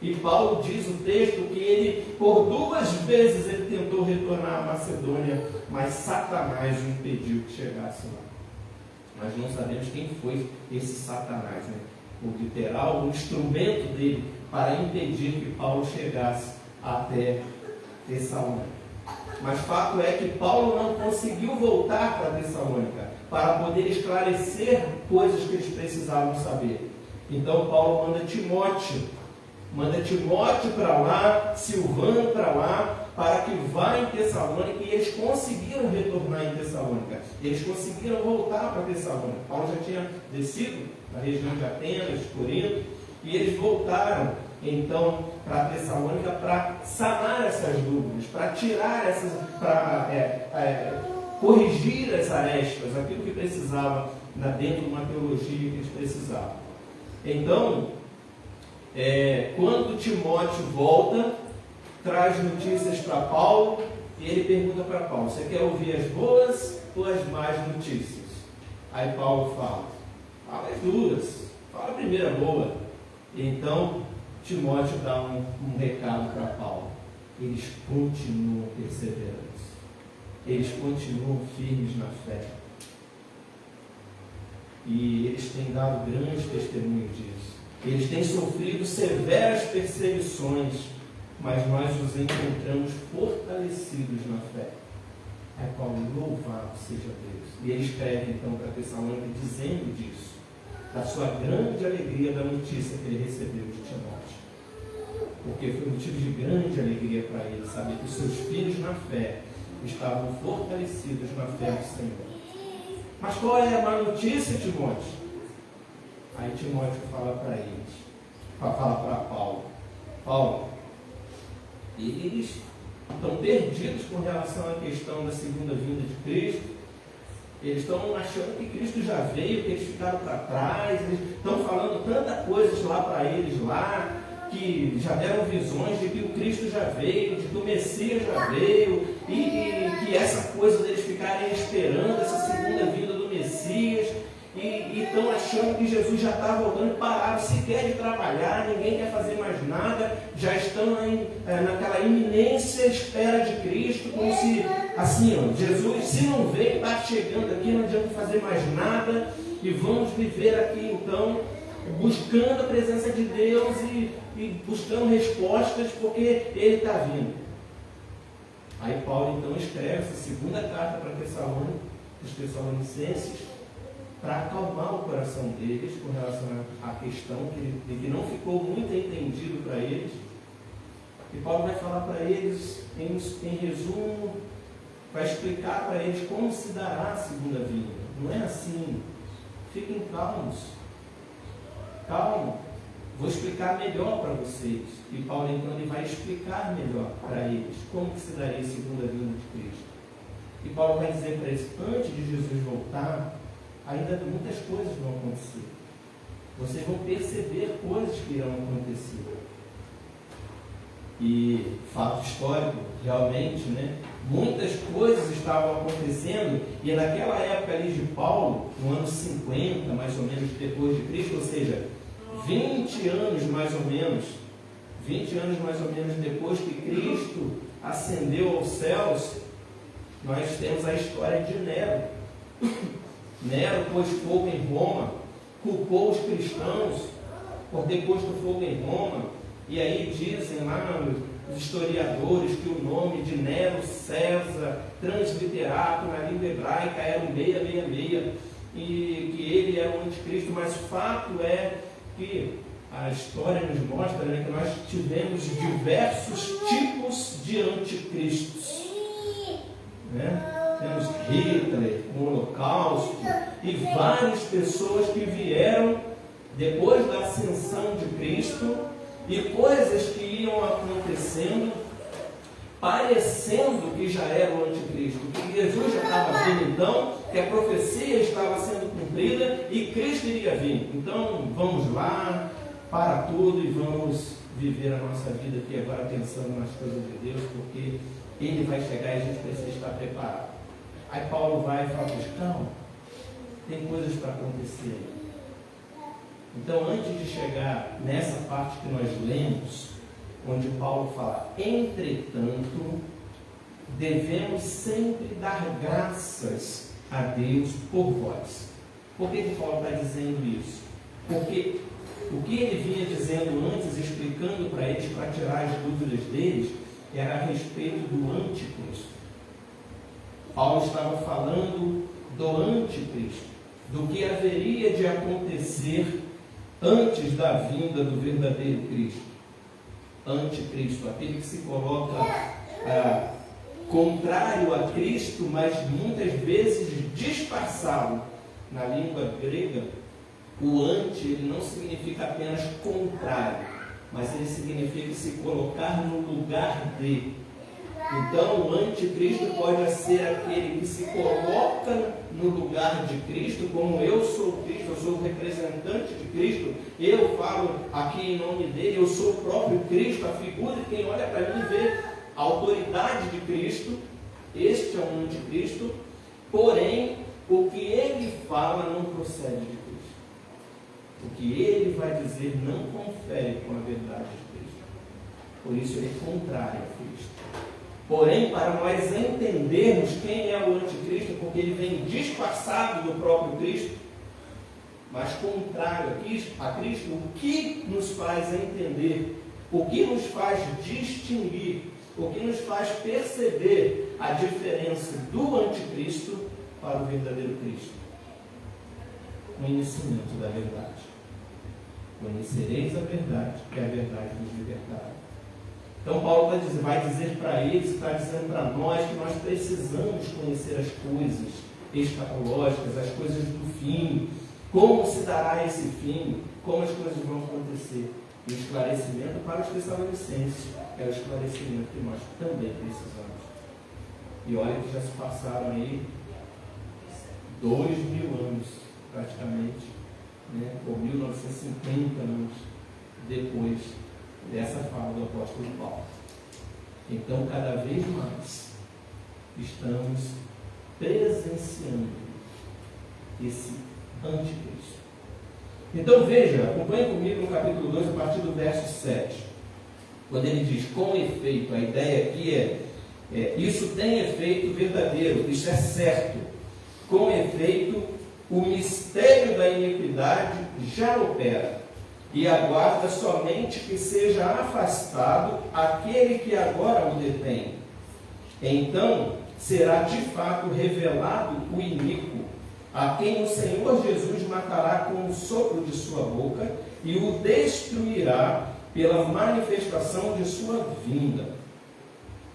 E Paulo diz o texto que ele, por 2 vezes, ele tentou retornar à Macedônia, mas Satanás o impediu que chegasse lá. Nós não sabemos quem foi esse Satanás, né? O literal, o instrumento dele para impedir que Paulo chegasse até Tessalônica. Mas fato é que Paulo não conseguiu voltar para Tessalônica para poder esclarecer coisas que eles precisavam saber. Então Paulo manda Timóteo para lá, Silvano para lá, para que vá em Tessalônica, e eles conseguiram retornar em Tessalônica. Eles conseguiram voltar para Tessalônica. Paulo já tinha descido na região de Atenas, de Corinto, e eles voltaram então para Tessalônica para sanar essas dúvidas, para tirar essas, para corrigir as arestas, aquilo que precisava dentro de uma teologia que eles precisavam. Então, quando Timóteo volta, traz notícias para Paulo, e ele pergunta para Paulo: você quer ouvir as boas ou as más notícias? Aí Paulo fala as duas, fala a primeira boa. Então Timóteo dá um recado para Paulo: eles continuam perseverantes, eles continuam firmes na fé, e eles têm dado grande testemunho disso. Eles têm sofrido severas perseguições, mas nós os encontramos fortalecidos na fé. Aí Paulo, louvado seja Deus. E ele escreve então para Tessalônica dizendo disso, da sua grande alegria da notícia que ele recebeu de Timóteo. Porque foi motivo de grande alegria para ele saber que os seus filhos na fé estavam fortalecidos na fé do Senhor. Mas qual é a má notícia, Timóteo? Aí Timóteo fala para eles, fala para Paulo, eles estão perdidos com relação à questão da segunda vinda de Cristo. Eles estão achando que Cristo já veio, que eles ficaram para trás, eles estão falando tantas coisas lá para eles lá, que já deram visões de que o Cristo já veio, de que o Messias já veio, que essa coisa deles ficarem esperando essa segunda vinda do Messias, e estão achando que Jesus já está voltando, pararam sequer de trabalhar, ninguém quer fazer mais nada, já estão naquela iminência espera de Cristo, como se, assim, ó, Jesus, se não veio, está chegando aqui, não adianta fazer mais nada, e vamos viver aqui então, buscando a presença de Deus e buscando respostas, porque Ele está vindo. Aí Paulo então escreve essa segunda carta para os Tessalonicenses, para acalmar o coração deles com relação à questão que não ficou muito entendido para eles. E Paulo vai falar para eles, em resumo, vai explicar para eles como se dará a segunda vinda. Não é assim. Fiquem calmos. Calma. Vou explicar melhor para vocês. E Paulo então ele vai explicar melhor para eles como que se daria a segunda vinda de Cristo. E Paulo vai dizer para eles, antes de Jesus voltar, ainda muitas coisas vão acontecer. Vocês vão perceber coisas que irão acontecer. E, fato histórico, realmente, né? Muitas coisas estavam acontecendo, e naquela época ali de Paulo, no ano 50, mais ou menos, depois de Cristo, ou seja, 20 anos mais ou menos depois que Cristo ascendeu aos céus, nós temos a história de Nero. Nero pôs fogo em Roma, culpou os cristãos por ter posto fogo em Roma, e aí dizem lá os historiadores que o nome de Nero César, transliterato na língua hebraica, era um 666, e que ele era o anticristo, mas o fato é que a história nos mostra, né, que nós tivemos diversos tipos de anticristos, né? Temos Hitler, o Holocausto e várias pessoas que vieram depois da ascensão de Cristo e coisas que iam acontecendo parecendo que já era o anticristo, que Jesus já estava vindo então, que a profecia estava sendo cumprida e Cristo iria vir. Então vamos lá, para tudo e vamos viver a nossa vida aqui agora pensando nas coisas de Deus, porque Ele vai chegar e a gente precisa estar preparado. Aí Paulo vai e fala, calma, tem coisas para acontecer. Então, antes de chegar nessa parte que nós lemos, onde Paulo fala, entretanto, devemos sempre dar graças a Deus por vós. Por que Paulo está dizendo isso? Porque o que ele vinha dizendo antes, explicando para eles, para tirar as dúvidas deles, era a respeito do anticristo. Paulo estava falando do anticristo, do que haveria de acontecer antes da vinda do verdadeiro Cristo. Anticristo, aquele que se coloca contrário a Cristo, mas muitas vezes disfarçado. Na língua grega, o anti ele não significa apenas contrário, mas ele significa se colocar no lugar de. Então, o anticristo pode ser aquele que se coloca no lugar de Cristo, como eu sou Cristo, eu sou o representante de Cristo, eu falo aqui em nome dele, eu sou o próprio Cristo, a figura de quem olha para mim vê a autoridade de Cristo. Este é um anticristo, porém, o que ele fala não procede de Cristo. O que ele vai dizer não confere com a verdade de Cristo. Por isso ele é contrário a Cristo. Porém, para nós entendermos quem é o anticristo, porque ele vem disfarçado do próprio Cristo, mas contrário a Cristo, o que nos faz entender, o que nos faz distinguir, o que nos faz perceber a diferença do anticristo para o verdadeiro Cristo? O conhecimento da verdade. Conhecereis a verdade, que a verdade nos libertará. Então Paulo vai dizer para eles, está dizendo para nós, que nós precisamos conhecer as coisas escatológicas, as coisas do fim, como se dará esse fim, como as coisas vão acontecer. E o esclarecimento para os Tessalonicenses é o esclarecimento que nós também precisamos. E olha que já se passaram aí 2000 anos, praticamente, né? Ou 1950 anos depois dessa fala do apóstolo Paulo. Então, cada vez mais, estamos presenciando esse anticristo. Então veja, acompanhe comigo no capítulo 2, a partir do verso 7. Quando ele diz, com efeito, a ideia aqui é isso tem efeito verdadeiro, isso é certo. Com efeito, o mistério da iniquidade já opera, e aguarda somente que seja afastado aquele que agora o detém. Então será de fato revelado o iníquo, a quem o Senhor Jesus matará com o sopro de sua boca e o destruirá pela manifestação de sua vinda.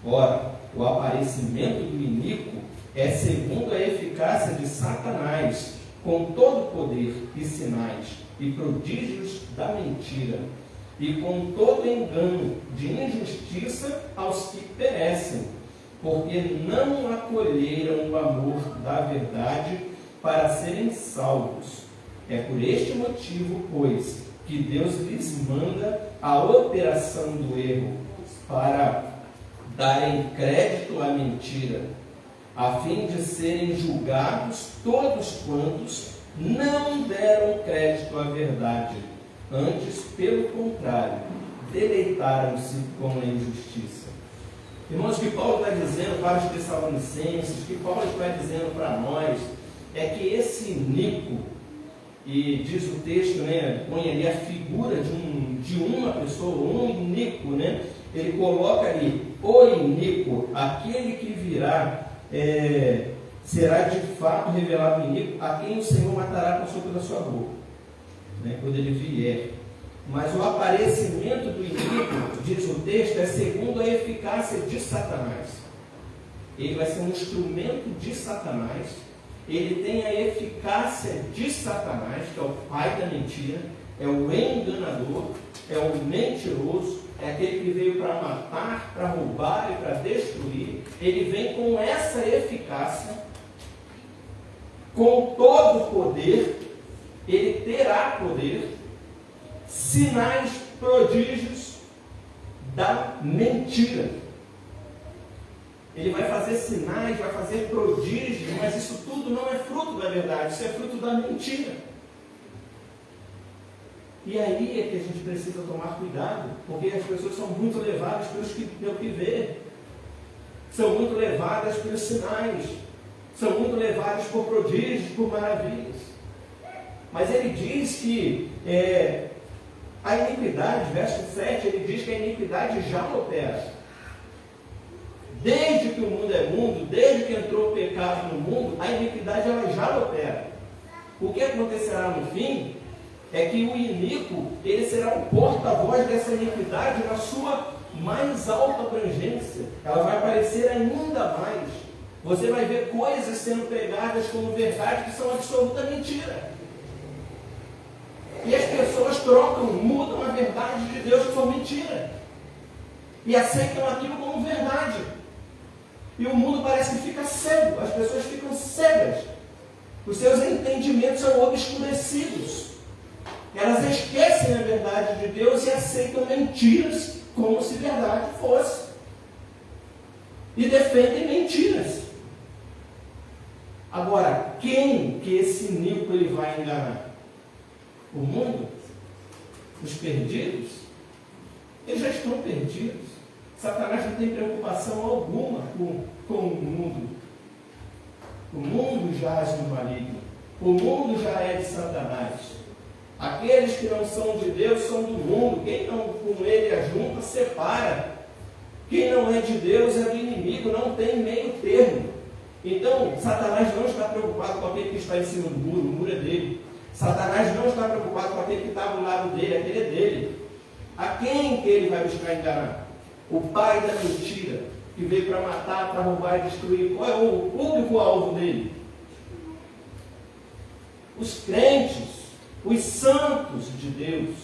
Ora, o aparecimento do iníquo é segundo a eficácia de Satanás, com todo poder e sinais e prodígios da mentira, e com todo engano de injustiça aos que perecem, porque não acolheram o amor da verdade para serem salvos. É por este motivo, pois, que Deus lhes manda a operação do erro, para darem crédito à mentira, a fim de serem julgados todos quantos não deram crédito à verdade, antes, pelo contrário, deleitaram-se com a injustiça. Irmãos, o que Paulo está dizendo para os Tessalonicenses, o que Paulo está dizendo para nós, é que esse iníquo, e diz o texto, põe ali a figura de uma pessoa, um iníquo, ele coloca ali, o iníquo, aquele que virá, será de fato revelado o iníquo, a quem o Senhor matará com o sopro da sua boca, quando ele vier. Mas o aparecimento do iníquo, diz o texto, é segundo a eficácia de Satanás. Ele vai ser um instrumento de Satanás, ele tem a eficácia de Satanás, que é o pai da mentira, é o enganador, é o mentiroso, é aquele que veio para matar, para roubar e para destruir. Ele vem com essa eficácia, com todo o poder, ele terá poder, sinais, prodígios da mentira. Ele vai fazer sinais, vai fazer prodígios, mas isso tudo não é fruto da verdade, isso é fruto da mentira. E aí é que a gente precisa tomar cuidado, porque as pessoas são muito levadas pelo que vê, são muito levadas pelos sinais, são muito levadas por prodígios, por maravilhas. Mas ele diz que a iniquidade, verso 7, ele diz que a iniquidade já opera. Desde que o mundo é mundo, desde que entrou o pecado no mundo, a iniquidade ela já opera. O que acontecerá no fim é que o iníquo, ele será o porta-voz dessa iniquidade na sua mais alta abrangência. Ela vai aparecer ainda mais. Você vai ver coisas sendo pregadas como verdade que são absoluta mentira. E as pessoas trocam, mudam a verdade de Deus por mentira. E aceitam aquilo como verdade. E o mundo parece que fica cego, as pessoas ficam cegas. Os seus entendimentos são obscurecidos. Elas esquecem a verdade de Deus e aceitam mentiras como se verdade fosse. E defendem mentiras. Agora, quem que esse iníquo ele vai enganar? O mundo? Os perdidos? Eles já estão perdidos. Satanás não tem preocupação alguma com o mundo. O mundo jaz no maligno. O mundo já é de Satanás. Aqueles que não são de Deus são do mundo. Quem não com ele ajunta, separa. Quem não é de Deus é do inimigo, não tem meio termo. Então, Satanás não está preocupado com aquele que está em cima do muro, o muro é dele. Satanás não está preocupado com aquele que está do lado dele, aquele é dele. A quem que ele vai buscar enganar? O pai da mentira, que veio para matar, para roubar e destruir. Qual é o público-alvo dele? Os crentes, os santos de Deus.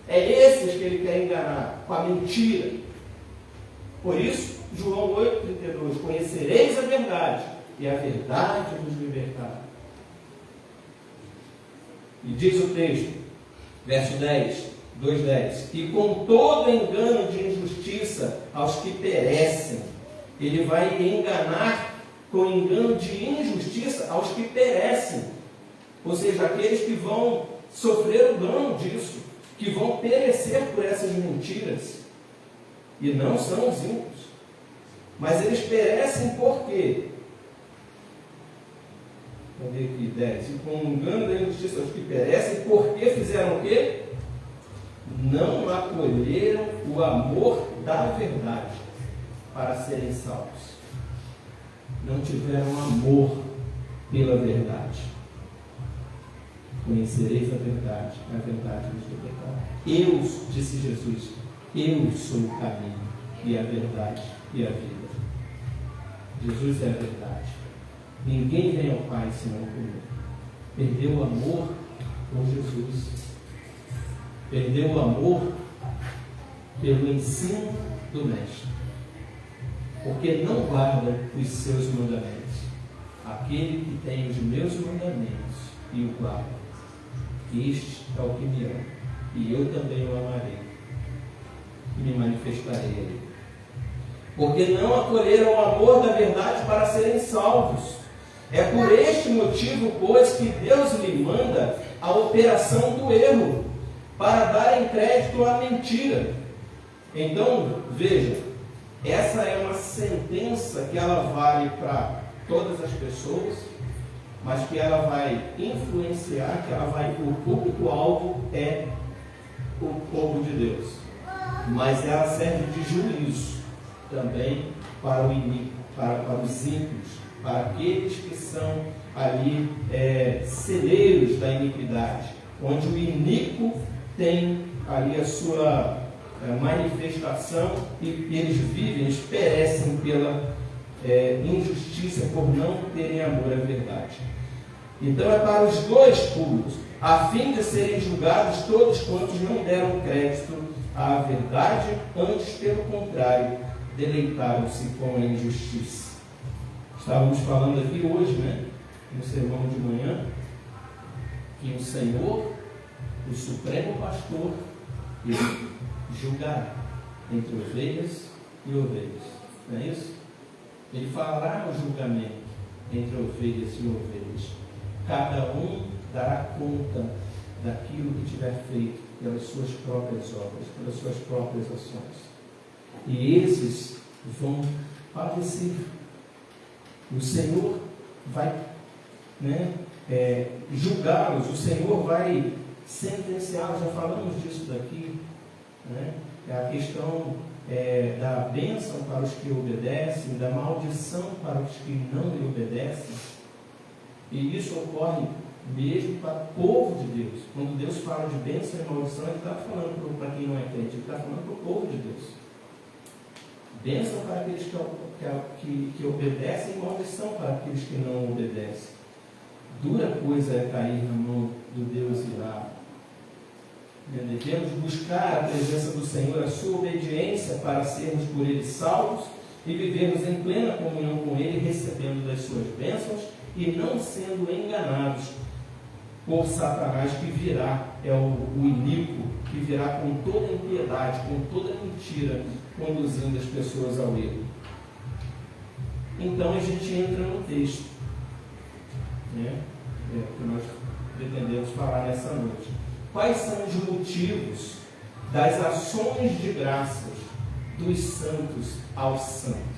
É esses que ele quer enganar, com a mentira. Por isso, João 8,32, conhecereis a verdade, e a verdade vos libertará. E diz o texto, verso 10, 2,10, e com todo engano de injustiça aos que perecem, Ele vai enganar com engano de injustiça aos que perecem. Ou seja, aqueles que vão sofrer o dano disso, que vão perecer por essas mentiras. E não são os ímpios. Mas eles perecem por quê? Vamos ver aqui, 10. E com engano da injustiça aos que perecem, porque fizeram o quê? Não acolheram o amor da verdade para serem salvos. Não tiveram amor pela verdade. Conhecereis a verdade vos libertará. Eu, disse Jesus, eu sou o caminho e a verdade e a vida. Jesus é a verdade. Ninguém vem ao Pai senão por mim. Perdeu o amor por Jesus. Perdeu o amor pelo ensino do Mestre. Porque não guarda os seus mandamentos. Aquele que tem os meus mandamentos e o guarda, este é o que me ama. E eu também o amarei. E me manifestarei a ele. Porque não acolheram o amor da verdade para serem salvos. É por este motivo, pois, que Deus lhe manda a operação do erro, para darem crédito à mentira. Então, veja, essa é uma sentença que ela vale para todas as pessoas, mas que ela vai influenciar, que ela vai, o público-alvo é o povo de Deus. Mas ela serve de juízo também para o iníquo, para os ímpios, para aqueles que são ali celeiros da iniquidade, onde o iníquo tem ali a sua manifestação e eles vivem, eles perecem pela injustiça, por não terem amor à verdade. Então é para os dois públicos, a fim de serem julgados todos quantos não deram crédito à verdade, antes, pelo contrário, deleitaram-se com a injustiça. Estávamos falando aqui hoje, no sermão de manhã, que o Senhor, o Supremo Pastor, ele julgará entre ovelhas e ovelhas. Não é isso? Ele fará o julgamento entre ovelhas e ovelhas. Cada um dará conta daquilo que tiver feito pelas suas próprias obras, pelas suas próprias ações. E esses vão padecer. O Senhor vai julgá-los, o Senhor vai sentenciá-los. Já falamos disso daqui. É a questão da bênção para os que obedecem, da maldição para os que não lhe obedecem. E isso ocorre mesmo para o povo de Deus. Quando Deus fala de bênção e maldição, Ele está falando para quem não é crente, Ele está falando para o povo de Deus. Bênção para aqueles que obedecem e maldição para aqueles que não obedecem. Dura coisa é cair na mão do Deus irado. Devemos buscar a presença do Senhor, a sua obediência, para sermos por Ele salvos e vivermos em plena comunhão com Ele, recebendo das suas bênçãos e não sendo enganados por Satanás, que virá, o iníquo, que virá com toda impiedade, com toda mentira, conduzindo as pessoas ao erro. Então a gente entra no texto, que nós pretendemos falar nessa noite. Quais são os motivos das ações de graças dos santos ao santo?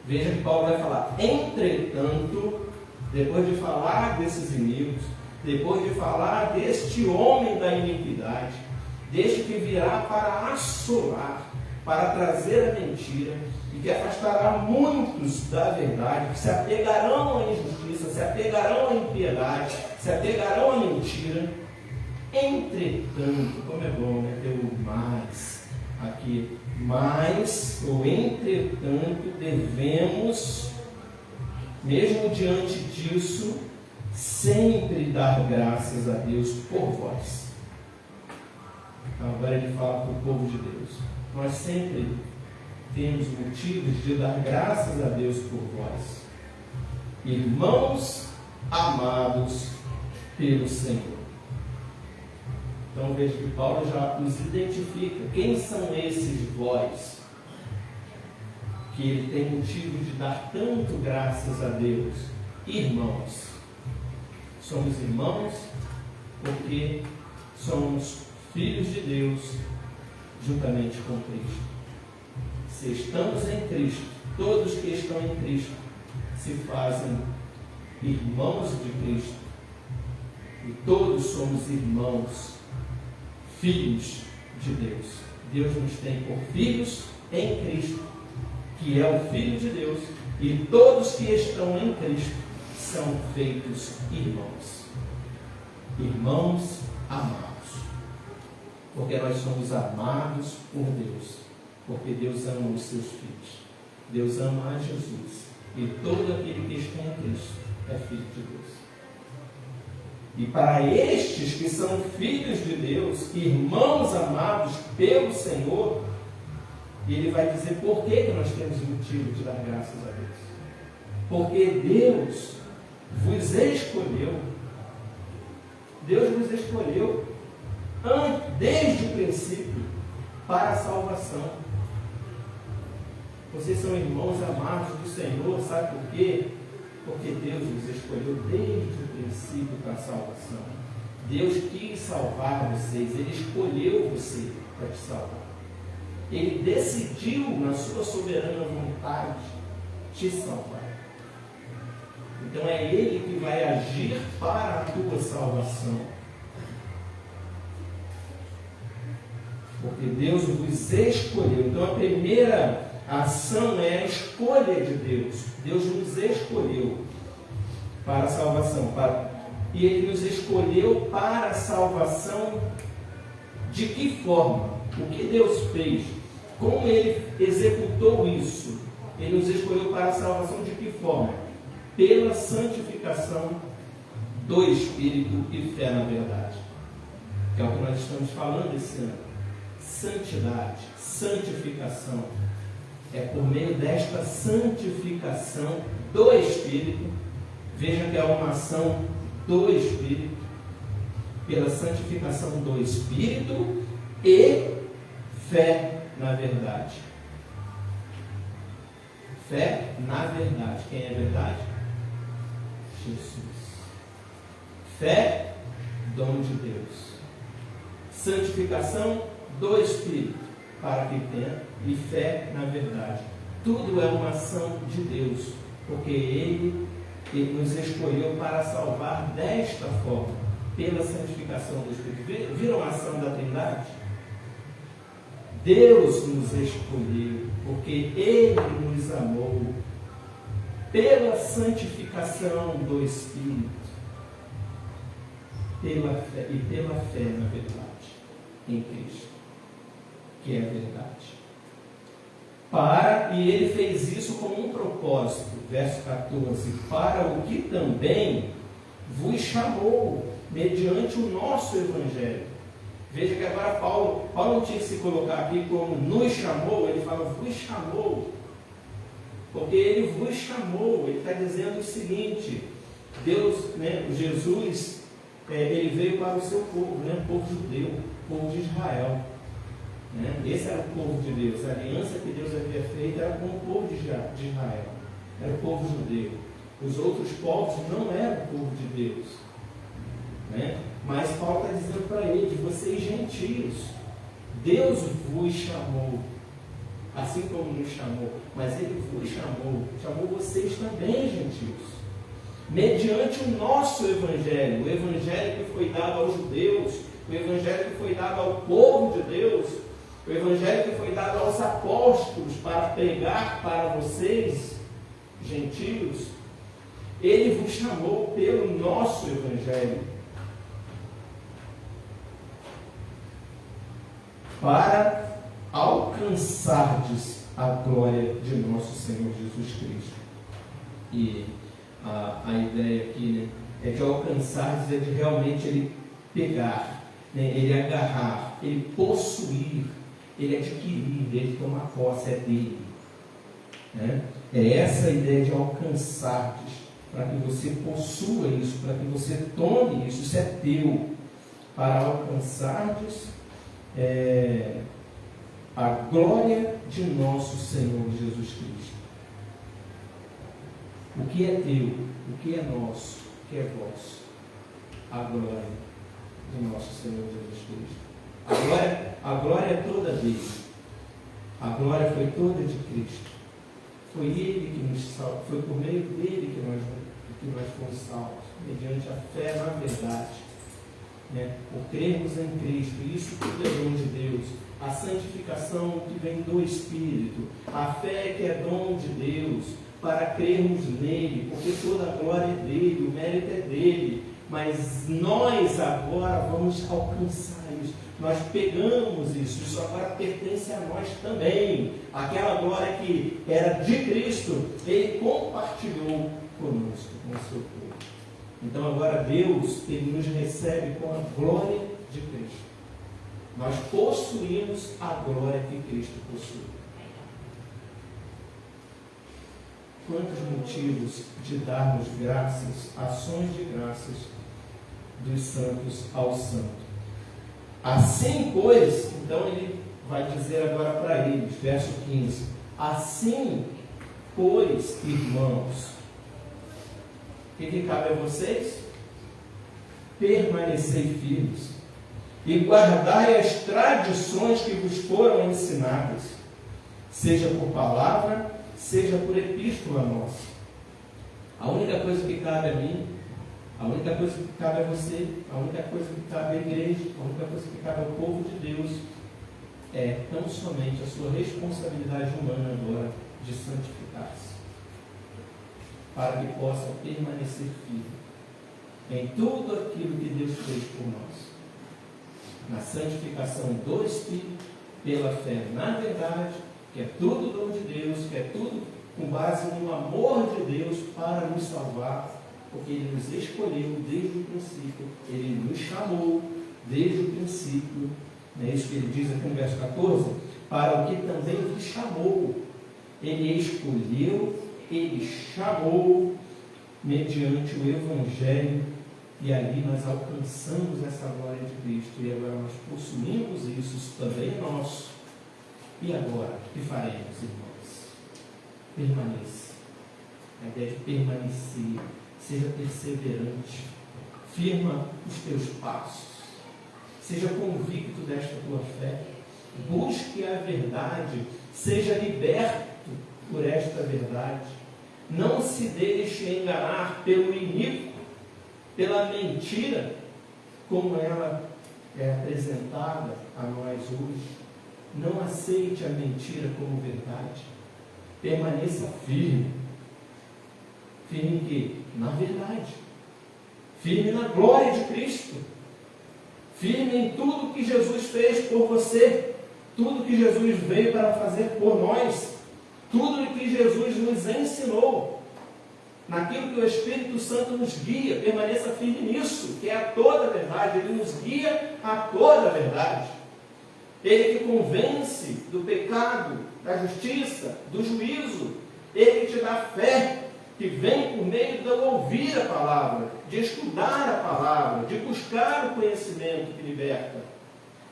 Veja que Paulo vai falar, entretanto, depois de falar desses inimigos, depois de falar deste homem da iniquidade, deste que virá para assolar, para trazer a mentira, e que afastará muitos da verdade, que se apegarão à injustiça, se apegarão à impiedade, se apegarão à mentira. Entretanto, como é bom, ter o mais aqui, mas, ou entretanto, devemos, mesmo diante disso, sempre dar graças a Deus por vós. Então, agora ele fala para o povo de Deus. Nós sempre temos motivos de dar graças a Deus por vós, irmãos amados pelo Senhor. Então veja que Paulo já nos identifica. Quem são esses vós? que ele tem motivo de dar tanto graças a Deus. Irmãos. Somos irmãos porque somos filhos de Deus juntamente com Cristo. Se estamos em Cristo, todos que estão em Cristo se fazem irmãos de Cristo. E todos somos irmãos, filhos de Deus. Deus nos tem por filhos em Cristo, que é o Filho de Deus, e todos que estão em Cristo são feitos irmãos. Irmãos amados. Porque nós somos amados por Deus. Porque Deus ama os seus filhos. Deus ama a Jesus. E todo aquele que está em Cristo é filho de Deus. E para estes que são filhos de Deus, irmãos amados pelo Senhor, ele vai dizer por que nós temos motivo de dar graças a Deus. Porque Deus vos escolheu. Deus vos escolheu desde o princípio para a salvação. Vocês são irmãos amados do Senhor, sabe por quê? Porque Deus vos escolheu desde o princípio para a salvação. Deus quis salvar vocês, Ele escolheu você para te salvar. Ele decidiu, na sua soberana vontade, te salvar. Então é Ele que vai agir para a tua salvação. Porque Deus vos escolheu. Então a primeira ação é a escolha de Deus. Deus nos escolheu para a salvação. E Ele nos escolheu para a salvação de que forma? O que Deus fez? Como Ele executou isso? Ele nos escolheu para a salvação de que forma? Pela santificação do Espírito e fé na verdade. Que é o que nós estamos falando esse ano. Santidade, santificação. É por meio desta santificação do Espírito. Veja que é uma ação do Espírito. Pela santificação do Espírito e fé na verdade. Fé na verdade. Quem é verdade? Jesus. Fé, dom de Deus. Santificação do Espírito, para que tenha, e fé na verdade. Tudo é uma ação de Deus, porque Ele nos escolheu para salvar desta forma, pela santificação do Espírito. Viram a ação da Trindade? Deus nos escolheu, porque Ele nos amou, pela santificação do Espírito, pela fé na verdade, em Cristo, que é a verdade. E Ele fez isso com um propósito, verso 14, para o que também vos chamou, mediante o nosso Evangelho. Veja que agora Paulo não tinha que se colocar aqui como nos chamou, ele fala vos chamou, porque Ele vos chamou. Ele está dizendo o seguinte: Deus, Jesus, Ele veio para o seu povo, o povo judeu, o povo de Israel. Esse era o povo de Deus. A aliança que Deus havia feito era com o povo de Israel, era o povo judeu. Os outros povos não eram o povo de Deus, mas Paulo está dizendo para eles: vocês gentios, Deus vos chamou, assim como nos chamou, mas Ele vos chamou vocês também, gentios, mediante o nosso Evangelho, o Evangelho que foi dado aos judeus, o Evangelho que foi dado ao povo de Deus, o Evangelho que foi dado aos apóstolos para pregar para vocês, gentios. Ele vos chamou pelo nosso Evangelho, para alcançardes a glória de nosso Senhor Jesus Cristo. E a ideia aqui é de alcançardes, é de realmente Ele pegar, Ele agarrar, Ele possuir, Ele adquirir, Ele tomar posse, é dele. É essa a ideia de alcançardes, para que você possua isso, para que você tome isso, isso é teu, para alcançardes a glória de nosso Senhor Jesus Cristo. O que é teu, o que é nosso, o que é vosso? A glória de nosso Senhor Jesus Cristo. A glória é toda dele. A glória foi toda de Cristo. Foi Ele que nos salvou, foi por meio dele que nós fomos salvos, mediante a fé na verdade. Por crermos em Cristo. Isso tudo é dom de Deus. A santificação que vem do Espírito. A fé que é dom de Deus, para crermos nele, porque toda a glória é dele, o mérito é dele. Mas nós agora vamos alcançar isso. Nós pegamos isso agora pertence a nós também. Aquela glória que era de Cristo, ele compartilhou conosco, com o seu povo. Então agora Deus, ele nos recebe com a glória de Cristo. Nós possuímos a glória que Cristo possui. Quantos motivos de darmos graças, ações de graças dos santos ao santo. Assim, pois, então ele vai dizer agora para eles, verso 15: assim, pois, irmãos, o que cabe a vocês? Permanecei firmes e guardai as tradições que vos foram ensinadas, seja por palavra, seja por epístola nossa. A única coisa que cabe a mim, a única coisa que cabe a você, a única coisa que cabe à igreja, a única coisa que cabe ao povo de Deus é tão somente a sua responsabilidade humana agora de santificar-se, para que possa permanecer firme em tudo aquilo que Deus fez por nós, na santificação do Espírito, pela fé na verdade, que é tudo dom de Deus, que é tudo com base no amor de Deus para nos salvar, porque Ele nos escolheu desde o princípio, Ele nos chamou desde o princípio, não é isso que Ele diz aqui no verso 14, para o que também nos chamou. Ele escolheu, Ele chamou mediante o Evangelho, e ali nós alcançamos essa glória de Cristo, e agora nós possuímos isso também é nosso. E agora, o que faremos, irmãos? Permaneça. A ideia de permanecer, seja perseverante, firma os teus passos, seja convicto desta tua fé, busque a verdade, seja liberto por esta verdade, não se deixe enganar pelo iníquo, pela mentira, como ela é apresentada a nós hoje. Não aceite a mentira como verdade. Permaneça firme. Firme em quê? Na verdade. Firme na glória de Cristo. Firme em tudo que Jesus fez por você. Tudo que Jesus veio para fazer por nós. Tudo que Jesus nos ensinou. Naquilo que o Espírito Santo nos guia. Permaneça firme nisso, que é a toda a verdade. Ele nos guia a toda a verdade. Ele que convence do pecado, da justiça, do juízo. Ele que te dá fé, que vem por meio de ouvir a palavra, de estudar a palavra, de buscar o conhecimento que liberta.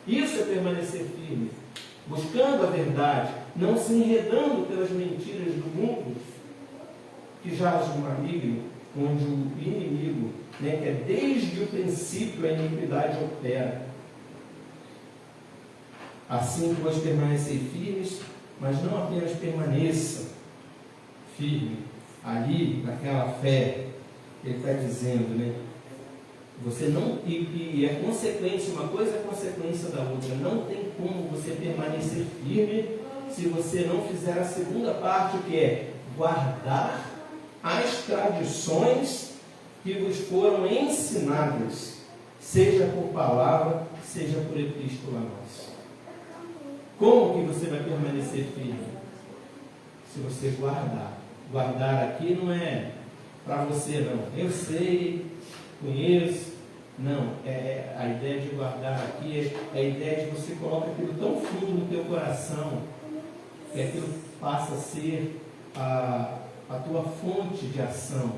Isso é permanecer firme, buscando a verdade, não se enredando pelas mentiras do mundo, que jaz no maligno, onde o inimigo, que é desde o princípio a iniquidade opera. Assim, pois, permanecei firmes, mas não apenas permaneça firme ali naquela fé. Ele está dizendo, você não, e é consequência, uma coisa é consequência da outra. Não tem como você permanecer firme se você não fizer a segunda parte, que é guardar as tradições que vos foram ensinadas, seja por palavra, seja por epístola nossa. Como que você vai permanecer firme? Se você guardar. Guardar aqui não é para você, não. Eu sei, conheço. Não, a ideia de guardar aqui é a ideia de você colocar aquilo tão fundo no teu coração, que aquilo passa a ser a tua fonte de ação.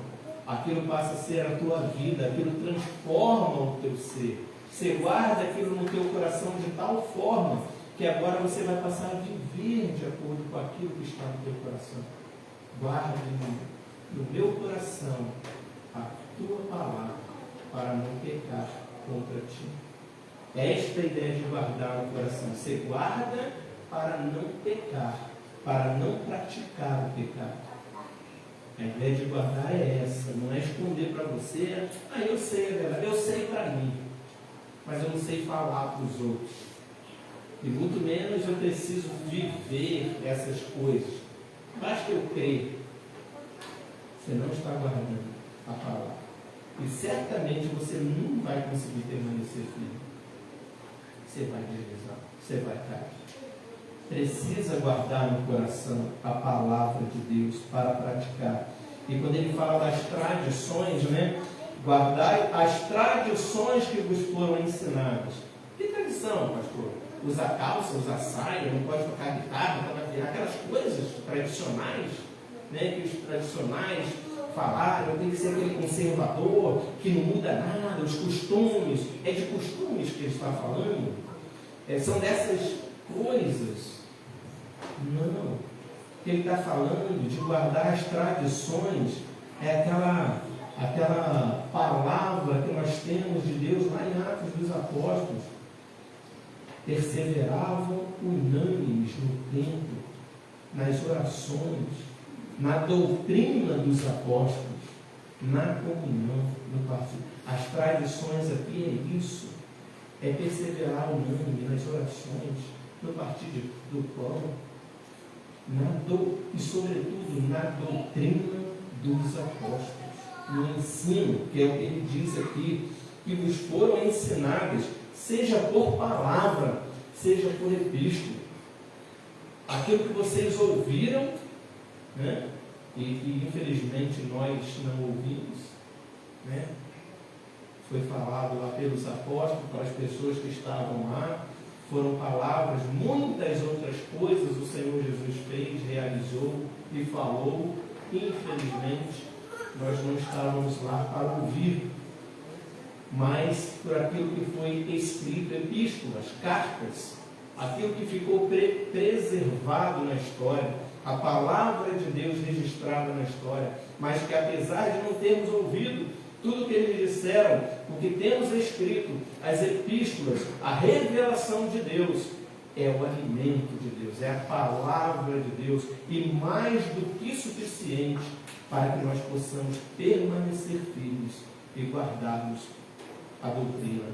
Aquilo passa a ser a tua vida, aquilo transforma o teu ser. Você guarda aquilo no teu coração de tal forma que agora você vai passar a viver de acordo com aquilo que está no teu coração. Guarde no meu coração a tua palavra, para não pecar contra ti. Esta é a ideia de guardar no coração. Você guarda para não pecar, para não praticar o pecado. A ideia de guardar é essa, não é esconder para você, eu sei, é verdade, eu sei para mim, mas eu não sei falar para os outros. E muito menos eu preciso viver essas coisas. Basta eu crer. Você não está guardando a palavra. E certamente você não vai conseguir permanecer firme. Você vai deslizar, você vai cair. Precisa guardar no coração a palavra de Deus para praticar. E quando ele fala das tradições, guardai as tradições que vos foram ensinadas. Que tradição, pastor? Usar calça, usar saia, não pode tocar guitarra, aquelas coisas tradicionais, que os tradicionais falaram, tem que ser aquele conservador, que não muda nada, os costumes, é de costumes que ele está falando, são dessas coisas. Não, o que ele está falando de guardar as tradições é aquela palavra que nós temos de Deus lá em Atos dos Apóstolos. Perseveravam unânimes no templo, nas orações, na doutrina dos apóstolos, na comunhão, no partido. As tradições aqui é isso, é perseverar unânime nas orações, no partir do pão, e sobretudo na doutrina dos apóstolos, no ensino, que é o que ele diz aqui, que vos foram ensinadas, seja por palavra, seja por epístola. Aquilo que vocês ouviram, e infelizmente nós não ouvimos, foi falado lá pelos apóstolos, para as pessoas que estavam lá, foram palavras, muitas outras coisas o Senhor Jesus fez, realizou e falou. Infelizmente, nós não estávamos lá para ouvir, mas por aquilo que foi escrito, epístolas, cartas, aquilo que ficou preservado na história, a palavra de Deus registrada na história, mas que apesar de não termos ouvido tudo o que eles disseram, o que temos escrito, as epístolas, a revelação de Deus, é o alimento de Deus, é a palavra de Deus, e mais do que suficiente para que nós possamos permanecer firmes e guardarmos a doutrina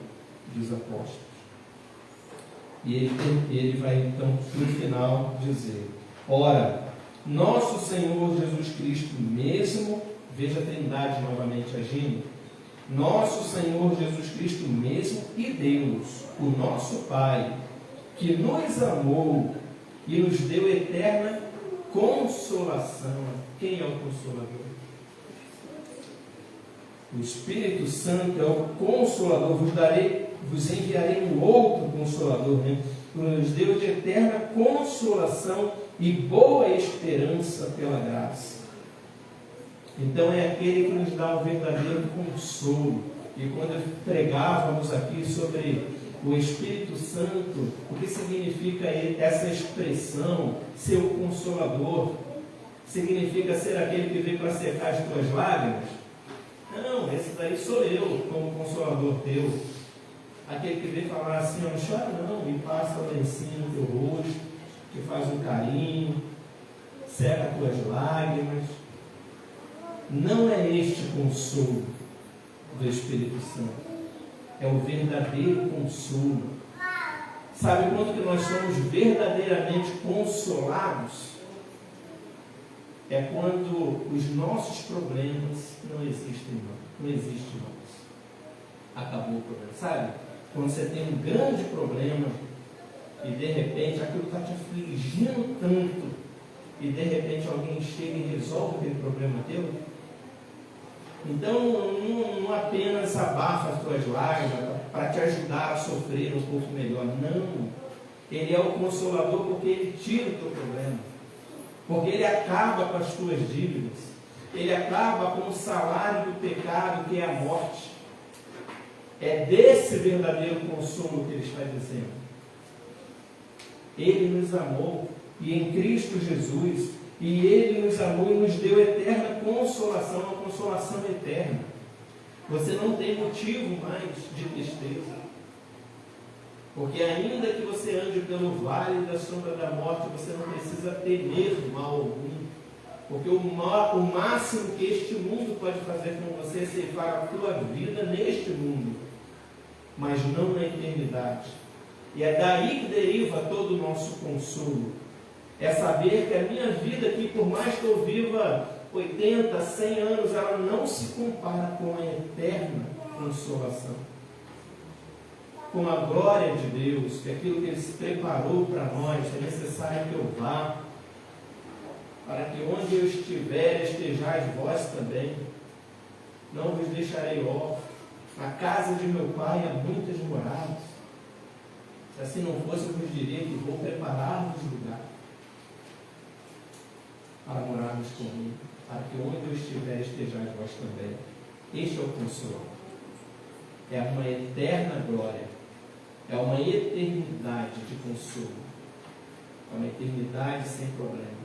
dos apóstolos. E ele vai então no final dizer: ora, nosso Senhor Jesus Cristo mesmo, veja a Trindade novamente agindo, nosso Senhor Jesus Cristo mesmo e Deus, o nosso Pai, que nos amou e nos deu eterna consolação. Quem é o Consolador? O Espírito Santo é o Consolador. Vos enviarei um outro Consolador, que nos deu de eterna consolação e boa esperança pela graça. Então é aquele que nos dá o verdadeiro consolo. E quando pregávamos aqui sobre o Espírito Santo, o que significa essa expressão, ser o Consolador? Significa ser aquele que veio para secar as tuas lágrimas? Não, esse daí sou eu, como Consolador teu. Aquele que veio falar assim: não chora não, e passa o lencinho no teu rosto, que faz um carinho, seca as tuas lágrimas. Não é este consolo do Espírito Santo, é o verdadeiro consolo. Sabe quando que nós somos verdadeiramente consolados? É quando os nossos problemas não existem mais. Acabou o problema, sabe? Quando você tem um grande problema e de repente aquilo está te afligindo tanto e de repente alguém chega e resolve aquele problema teu. Então não apenas abafa as tuas lágrimas para te ajudar a sofrer um pouco melhor. Não. Ele é o Consolador porque ele tira o teu problema. Porque ele acaba com as tuas dívidas. Ele acaba com o salário do pecado, que é a morte. É desse verdadeiro consolo que ele está dizendo. Ele nos amou, e em Cristo Jesus, e Ele nos amou e nos deu eterna consolação, uma consolação eterna. Você não tem motivo mais de tristeza. Porque ainda que você ande pelo vale da sombra da morte, você não precisa temer mal algum. Porque o máximo que este mundo pode fazer com você é ceifar a tua vida neste mundo, mas não na eternidade. E é daí que deriva todo o nosso consolo. É saber que a minha vida aqui, por mais que eu viva 80, 100 anos, ela não se compara com a eterna consolação. Com a glória de Deus, que aquilo que Ele se preparou para nós, é necessário que eu vá, para que onde eu estiver, estejais vós também. Não vos deixarei órfãos. Na casa de meu Pai há muitas moradas. Se assim não fosse, eu vos diria que vou preparar-vos lugar para morarmos comigo, para que onde eu estiver, estejais vós também. Este é o consolo. É uma eterna glória. É uma eternidade de consolo. É uma eternidade sem problema.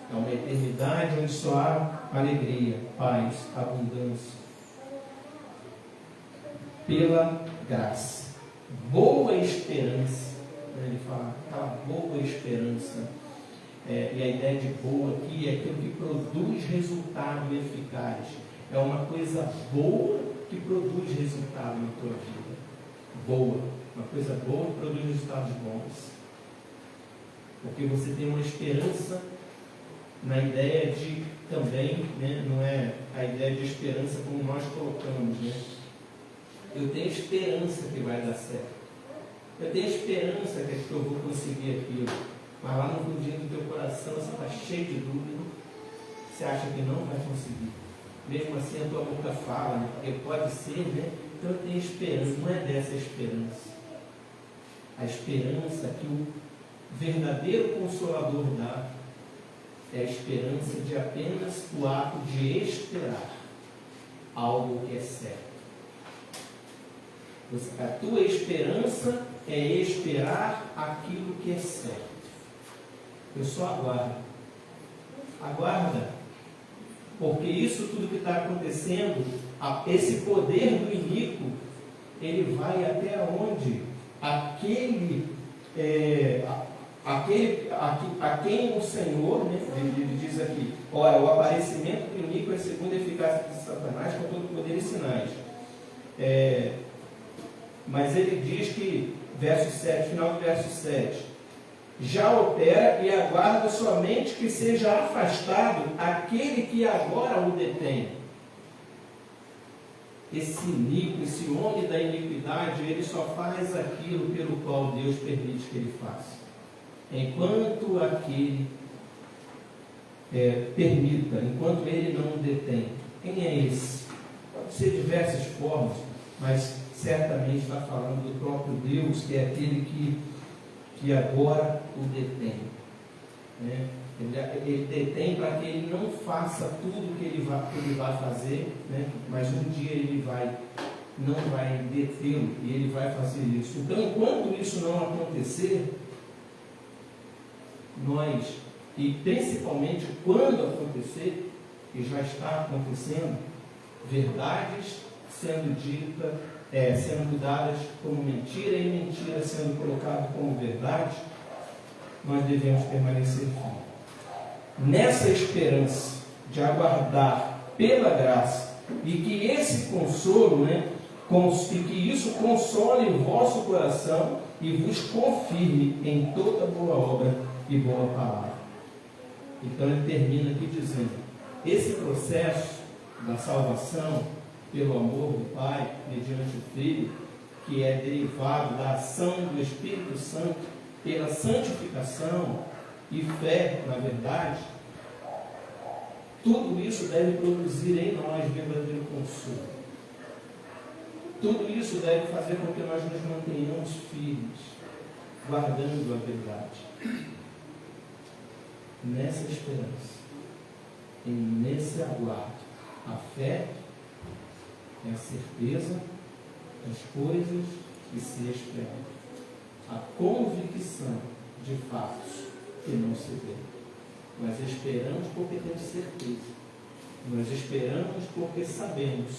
É uma eternidade onde só há alegria, paz, abundância. Pela graça. Boa esperança. Ele fala, aquela boa esperança. E a ideia de boa aqui é aquilo que produz resultado eficaz. É uma coisa boa que produz resultado na tua vida. Boa. Uma coisa boa que produz resultados bons. Porque você tem uma esperança na ideia de também, né, não é a ideia de esperança como nós colocamos, né? Eu tenho esperança que vai dar certo. Eu tenho esperança que eu vou conseguir aquilo. Mas lá no fundinho do teu coração você está cheio de dúvida. Você acha que não vai conseguir. Mesmo assim a tua boca fala, né? Porque pode ser, né? Então eu tenho esperança. Não é dessa esperança. A esperança que o verdadeiro Consolador dá é a esperança de apenas o ato de esperar algo que é certo. A tua esperança é esperar aquilo que é certo. Eu só aguardo. Aguarda. Porque isso tudo que está acontecendo, esse poder do iníquo, ele vai até onde a quem o Senhor, né, ele diz aqui, ora, o aparecimento do iníquo é segundo a eficácia de Satanás com todo poder e sinais. Mas ele diz que, verso 7, final do verso 7, já opera e aguarda somente que seja afastado aquele que agora o detém. Esse iníquo, esse homem da iniquidade, ele só faz aquilo pelo qual Deus permite que ele faça. Enquanto aquele permita, enquanto ele não o detém. Quem é esse? Pode ser de diversas formas, mas certamente está falando do próprio Deus, que é aquele que agora o detém. Né? Ele detém para que ele não faça tudo o que ele vai fazer, né? Mas um dia ele não vai detê-lo e ele vai fazer isso. Então, enquanto isso não acontecer, nós, e principalmente quando acontecer, e já está acontecendo, verdades sendo ditas, sendo dadas como mentira e mentira sendo colocada como verdade, nós devemos permanecer firmes. Nessa esperança de aguardar pela graça e que esse consolo, né, e que isso console o vosso coração e vos confirme em toda boa obra e boa palavra. Então ele termina aqui dizendo, esse processo da salvação pelo amor do Pai mediante o Filho, que é derivado da ação do Espírito Santo pela santificação e fé, na verdade, tudo isso deve produzir em nós verdadeiro consolo. Tudo isso deve fazer com que nós nos mantenhamos firmes, guardando a verdade. Nessa esperança e nesse aguardo, a fé é a certeza das coisas que se esperam, a convicção de fatos que não se vê. Nós esperamos porque temos certeza. Nós esperamos porque sabemos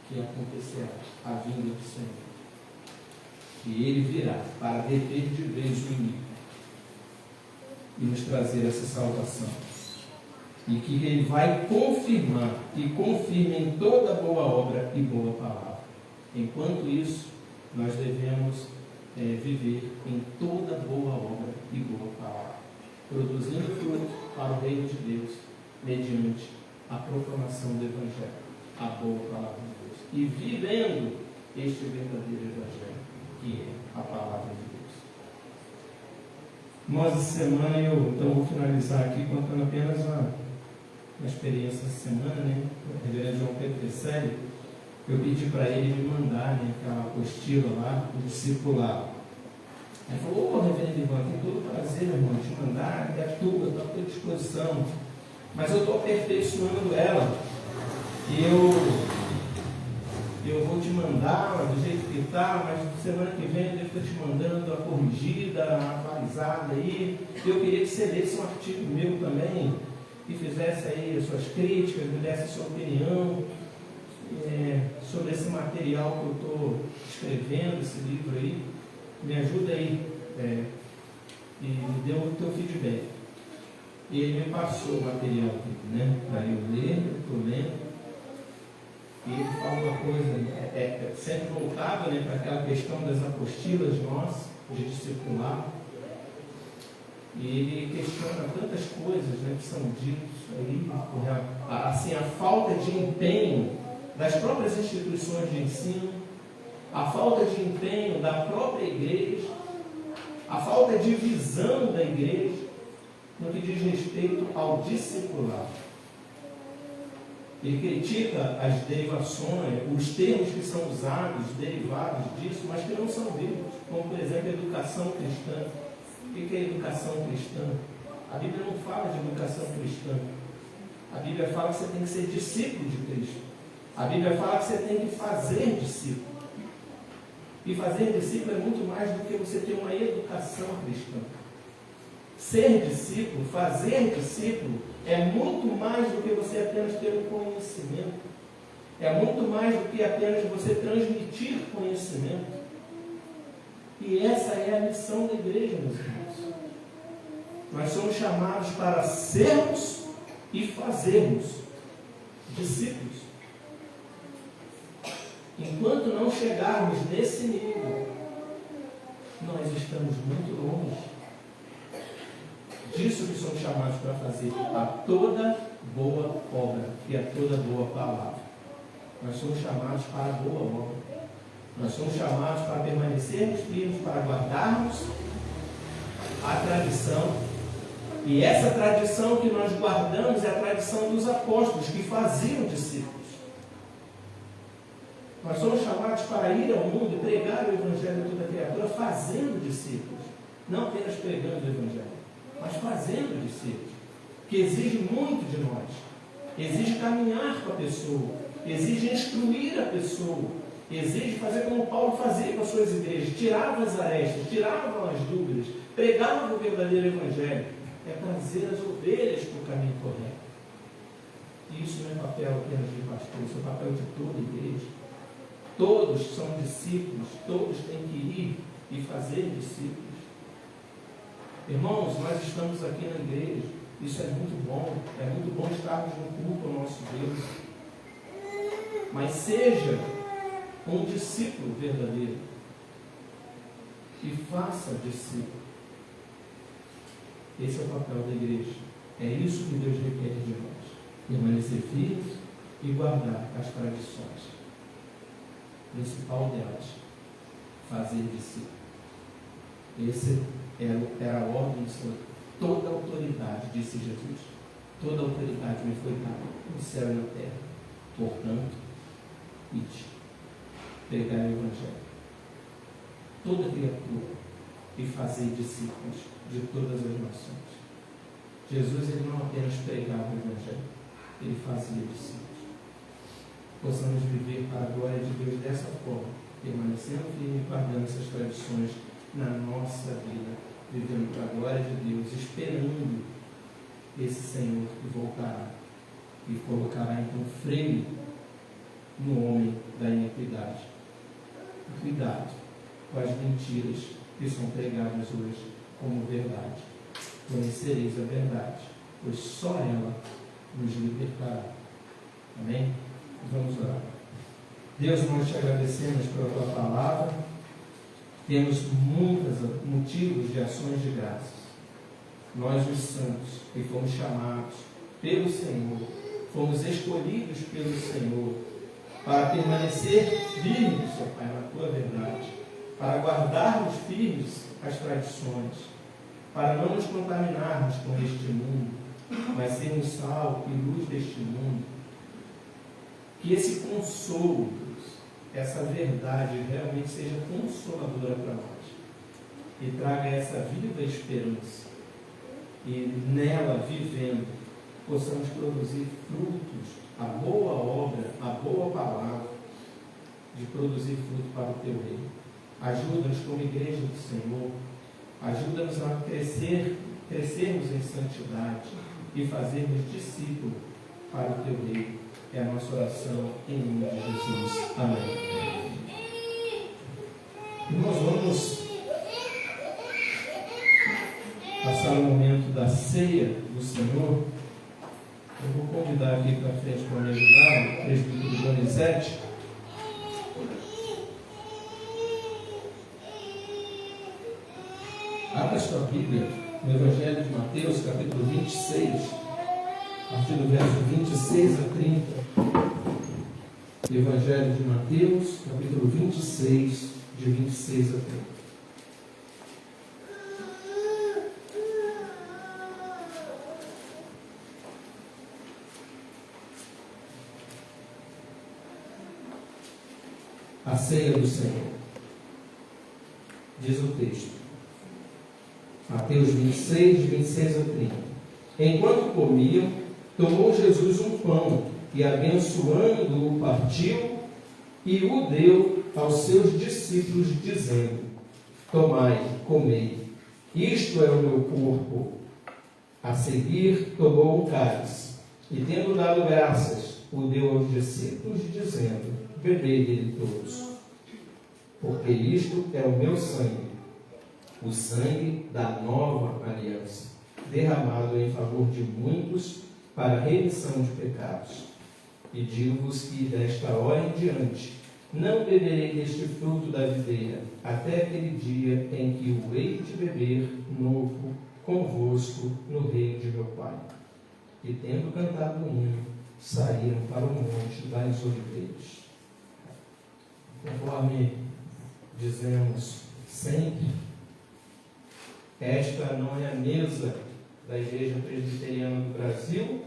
que acontecerá a vinda do Senhor. E Ele virá para deter de vez o inimigo e nos trazer essa salvação. E que Ele vai confirmar e confirma em toda boa obra e boa palavra. Enquanto isso, nós devemos viver em toda boa obra e boa palavra, produzindo fruto para o reino de Deus, mediante a proclamação do Evangelho, a boa palavra de Deus, e vivendo este verdadeiro Evangelho, que é a palavra de Deus. Nós, essa semana, eu então vou finalizar aqui contando apenas uma experiência essa semana, né? O reverendo João Pedro Pesselli, eu pedi para ele me mandar, né, aquela apostila lá, do discipulado. Ele falou: ô reverendo Ivan, tem todo prazer, meu irmão, te mandar, é tua, estou à tua disposição, mas eu estou aperfeiçoando ela, e eu vou te mandar do jeito que está, mas semana que vem eu devo estar te mandando a corrigida, a atualizada aí. Eu queria que você lesse um artigo meu também, que fizesse aí as suas críticas, me desse a sua opinião sobre esse material que eu estou escrevendo, esse livro aí. Me ajuda aí e me dê o teu feedback. E ele me passou o material aqui, né, para eu ler, eu estou lendo. E ele fala uma coisa, sempre voltado, né, para aquela questão das apostilas nossas, de discipular. E ele questiona tantas coisas, né, que são ditas aí, assim, a falta de empenho das próprias instituições de ensino, a falta de empenho da própria igreja, a falta de visão da igreja no que diz respeito ao discipulado. Ele critica as derivações, os termos que são usados, derivados disso, mas que não são bíblicos, como, por exemplo, educação cristã. O que é educação cristã? A Bíblia não fala de educação cristã. A Bíblia fala que você tem que ser discípulo de Cristo. A Bíblia fala que você tem que fazer discípulo. E fazer discípulo é muito mais do que você ter uma educação cristã. Ser discípulo, fazer discípulo, é muito mais do que você apenas ter um conhecimento. É muito mais do que apenas você transmitir conhecimento. E essa é a missão da igreja, meus irmãos. Nós somos chamados para sermos e fazermos discípulos. Enquanto não chegarmos nesse nível, nós estamos muito longe disso que somos chamados para fazer, a toda boa obra e a toda boa palavra. Nós somos chamados para a boa obra. Nós somos chamados para permanecermos firmes, para guardarmos a tradição. E essa tradição que nós guardamos é a tradição dos apóstolos, que faziam discípulos. Nós somos chamados para ir ao mundo e pregar o Evangelho a toda criatura, fazendo discípulos. Não apenas pregando o Evangelho, mas fazendo discípulos. Que exige muito de nós. Exige caminhar com a pessoa. Exige instruir a pessoa. Exige fazer como Paulo fazia com as suas igrejas. Tirava as arestas, tirava as dúvidas, pregava o verdadeiro Evangelho. É trazer as ovelhas para o caminho correto. E isso não é papel apenas de pastor, isso é papel de toda a igreja. Todos são discípulos, todos têm que ir e fazer discípulos. Irmãos, nós estamos aqui na igreja, isso é muito bom estarmos no culto ao nosso Deus. Mas seja um discípulo verdadeiro e faça discípulo. Esse é o papel da igreja. É isso que Deus requer de nós. Permanecer firmes e guardar as tradições. O principal delas, fazer discípulo. Esse era a ordem do Senhor. Toda autoridade, disse Jesus, toda autoridade me foi dada no céu e na terra. Portanto, ide, pregai o Evangelho. Toda criatura e fazer discípulos de todas as nações. Jesus, ele não apenas pregava o Evangelho, ele fazia discípulos. Possamos viver para a glória de Deus dessa forma, permanecendo firme e guardando essas tradições na nossa vida vivendo para a glória de Deus, esperando esse Senhor que voltará e colocará então freio no homem da iniquidade. Cuidado com as mentiras que são pregadas hoje como verdade. Conhecereis a verdade, pois só ela nos libertará. Amém? Vamos orar. Deus, nós te agradecemos pela tua palavra. Temos muitos motivos de ações de graças. Nós, os santos, que fomos chamados pelo Senhor, fomos escolhidos pelo Senhor para permanecer firmes, ó Pai, na tua verdade, para guardarmos firmes as tradições, para não nos contaminarmos com este mundo, mas sermos sal e luz deste mundo. Que esse consolo, essa verdade realmente seja consoladora para nós e traga essa viva esperança e nela, vivendo, possamos produzir frutos, a boa obra, a boa palavra, de produzir fruto para o teu reino. Ajuda-nos como igreja do Senhor, ajuda-nos a crescermos em santidade e fazermos discípulos para o teu reino. É a nossa oração em nome de Jesus. Amém. E nós vamos passar o momento da ceia do Senhor. Eu vou convidar aqui para frente para me ajudar o presbítero Donizete. Abra sua Bíblia no Evangelho de Mateus, capítulo 26, a partir do verso 26 a 30. Evangelho de Mateus, capítulo 26, de 26 a 30. A ceia do Senhor. Diz o texto. Mateus 26, de 26 a 30. Enquanto comiam, tomou Jesus um pão e, abençoando-o, partiu e o deu aos seus discípulos, dizendo: Tomai, comei, isto é o meu corpo. A seguir, tomou um cálice e, tendo dado graças, o deu aos discípulos, dizendo: Bebei dele todos, porque isto é o meu sangue, o sangue da nova aliança, derramado em favor de muitos para a remissão de pecados. E digo-vos que desta hora em diante não beberei deste fruto da videira, até aquele dia em que o hei de beber novo convosco no reino de meu Pai. E tendo cantado o hino, saíram para o monte das Oliveiras. Conforme dizemos sempre, esta não é a mesa da Igreja Presbiteriana do Brasil,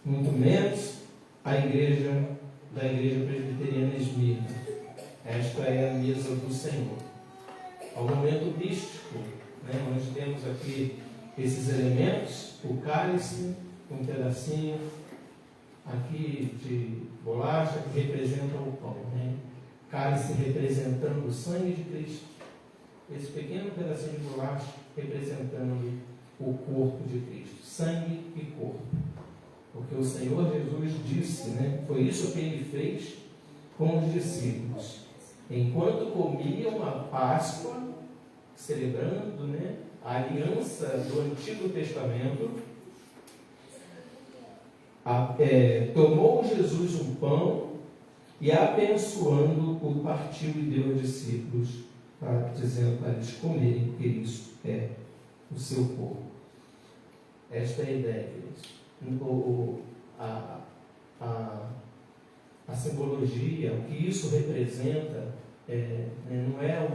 muito menos a igreja da Igreja Presbiteriana Esmirna. Esta é a mesa do Senhor. Ao momento místico, nós temos aqui esses elementos, o cálice, um pedacinho aqui de bolacha que representa o pão, cálice representando o sangue de Cristo, esse pequeno pedacinho de bolacha representando o corpo de Cristo, sangue e corpo. Porque o Senhor Jesus disse, foi isso que ele fez com os discípulos. Enquanto comiam a Páscoa, celebrando a aliança do Antigo Testamento, tomou Jesus um pão e, abençoando-o, partiu e deu aos discípulos, dizendo para eles comerem, porque isso é o seu corpo. Esta é a ideia, queridos. A simbologia, o que isso representa, não é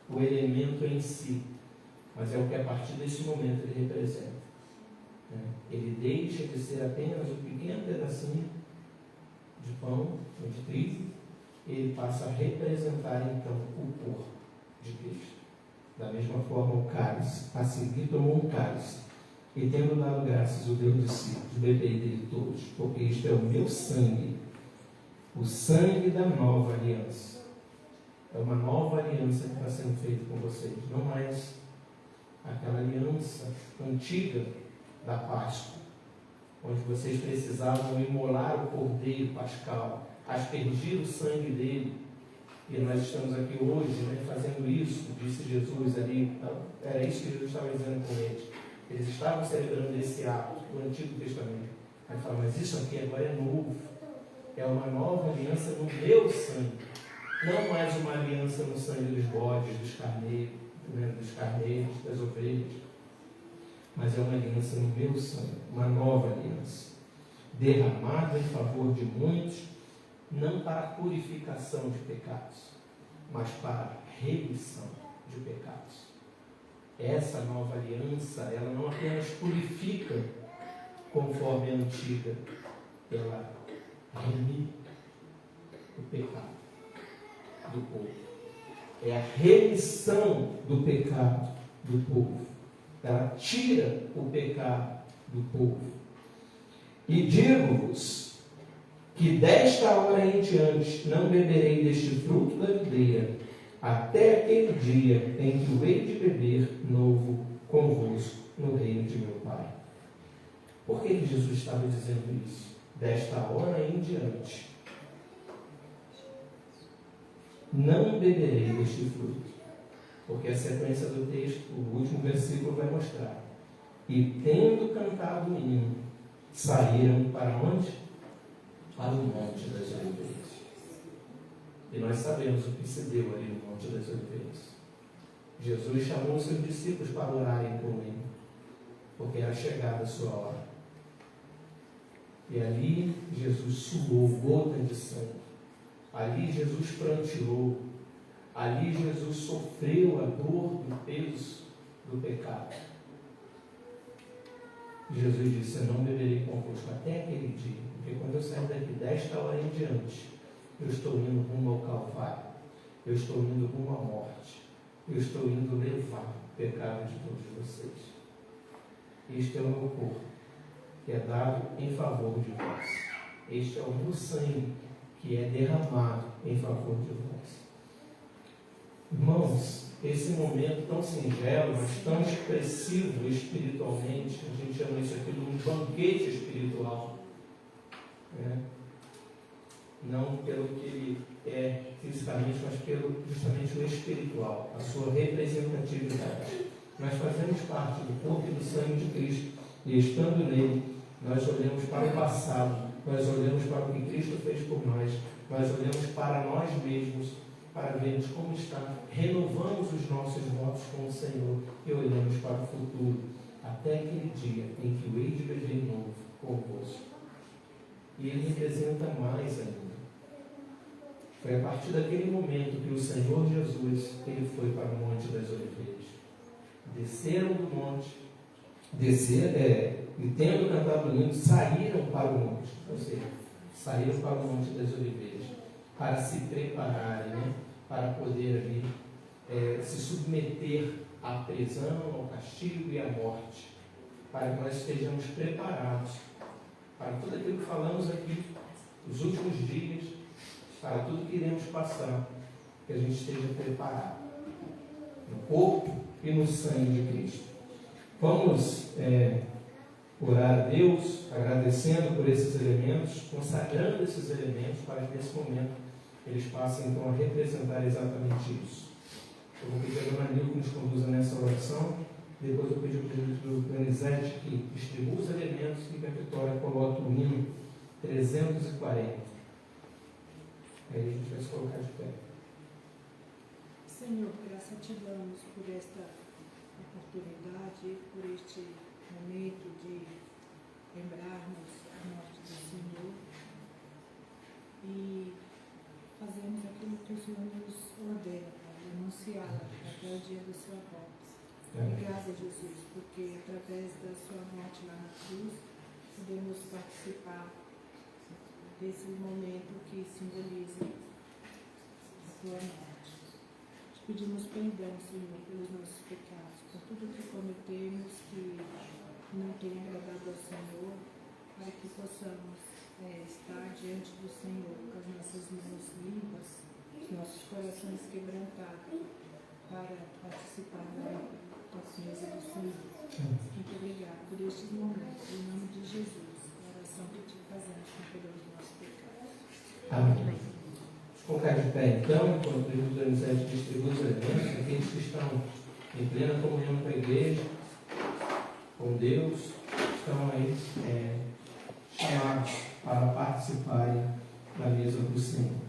o elemento em si, mas é o que a partir desse momento ele representa. Ele deixa de ser apenas um pequeno pedacinho de pão ou de trigo, ele passa a representar então o corpo de Cristo. Da mesma forma, o cálice, a seguir tomou um cálice e, tendo dado graças, o deu aos discípulos: bebei dele todos, porque isto é o meu sangue, o sangue da nova aliança. É uma nova aliança que está sendo feita com vocês, não mais aquela aliança antiga da Páscoa, onde vocês precisavam imolar o cordeiro pascal, aspergir o sangue dele. E nós estamos aqui hoje, né, fazendo isso, disse Jesus ali. Era isso que Jesus estava dizendo com eles. Eles estavam celebrando esse ato do Antigo Testamento. Aí fala, mas isso aqui agora é novo. É uma nova aliança no meu sangue. Não mais uma aliança no sangue dos bodes, dos carneiros, né, das ovelhas. Mas é uma aliança no meu sangue. Uma nova aliança. Derramada em favor de muitos, não para a purificação de pecados, mas para a remissão de pecados. Essa nova aliança, ela não apenas purifica conforme a antiga, ela remite o pecado do povo. É a remissão do pecado do povo. Ela tira o pecado do povo. E digo-vos que desta hora em diante não beberei deste fruto da videira, até aquele dia em que o hei de beber novo convosco no reino de meu Pai. Por que Jesus estava dizendo isso? Desta hora em diante não beberei deste fruto. Porque a sequência do texto, o último versículo vai mostrar. E tendo cantado o hino, saíram para onde? Para o Monte das Oliveiras. E nós sabemos o que se deu ali no Monte das Oliveiras. Jesus chamou os seus discípulos para orarem com ele, porque era chegada a sua hora. E ali Jesus suou gota de sangue. Ali Jesus pranteou. Ali Jesus sofreu a dor do peso do pecado. Jesus disse, eu não beberei convosco até aquele dia, porque quando eu sair daqui desta hora em diante, eu estou indo rumo ao Calvário, eu estou indo rumo à morte, eu estou indo levar o pecado de todos vocês. Este é o meu corpo, que é dado em favor de vós. Este é o meu sangue, que é derramado em favor de vós. Irmãos, esse momento tão singelo, mas tão expressivo espiritualmente, a gente chama isso aqui de um banquete espiritual, né? Não pelo que ele é fisicamente, mas pelo justamente o espiritual, a sua representatividade. Nós fazemos parte do corpo e do sangue de Cristo, e estando nele, nós olhamos para o passado, nós olhamos para o que Cristo fez por nós olhamos para nós mesmos, para vermos como está, renovamos os nossos votos com o Senhor e olhamos para o futuro, até aquele dia em que o hei de beber novo convosco. E ele representa mais ainda. Foi a partir daquele momento que o Senhor Jesus, ele foi para o Monte das Oliveiras. Desceram do monte, e tendo cantado o hino, saíram para o monte, ou seja, saíram para o Monte das Oliveiras, para se prepararem, né? Para poder ali se submeter à prisão, ao castigo e à morte, para que nós estejamos preparados para tudo aquilo que falamos aqui, os últimos dias, para tudo que iremos passar, que a gente esteja preparado, no corpo e no sangue de Cristo. Vamos orar a Deus, agradecendo por esses elementos, consagrando esses elementos, para que nesse momento eles passem então a representar exatamente isso. Eu vou pedir a dona Nil que nos conduza nessa oração, depois eu pedi ao Donizete que distribua os elementos e que a Vitória coloque o hino 340. Aí a gente vai se colocar de pé. Senhor, graças te damos por esta oportunidade, por este momento de lembrarmos a morte do Senhor e fazemos aquilo que o Senhor nos ordena, anunciá-la até o dia da sua volta. Obrigada, Jesus, porque através da sua morte lá na cruz podemos participar desse momento que simboliza a tua morte. Te pedimos perdão, Senhor, pelos nossos pecados, por tudo que cometemos que não tem agradado ao Senhor, para que possamos estar diante do Senhor com as nossas mãos limpas, os nossos corações quebrantados, para participar da as mesas do Senhor. Muito obrigado por estes momentos. Em nome de Jesus, a oração que te fazemos com perdão dos nossos pecados. Amém. Vamos ficar de pé então, enquanto o presbítero Donizete distribui os elementos, aqueles que estão em plena comunhão com a igreja, com Deus, estão aí chamados para participarem da mesa do Senhor.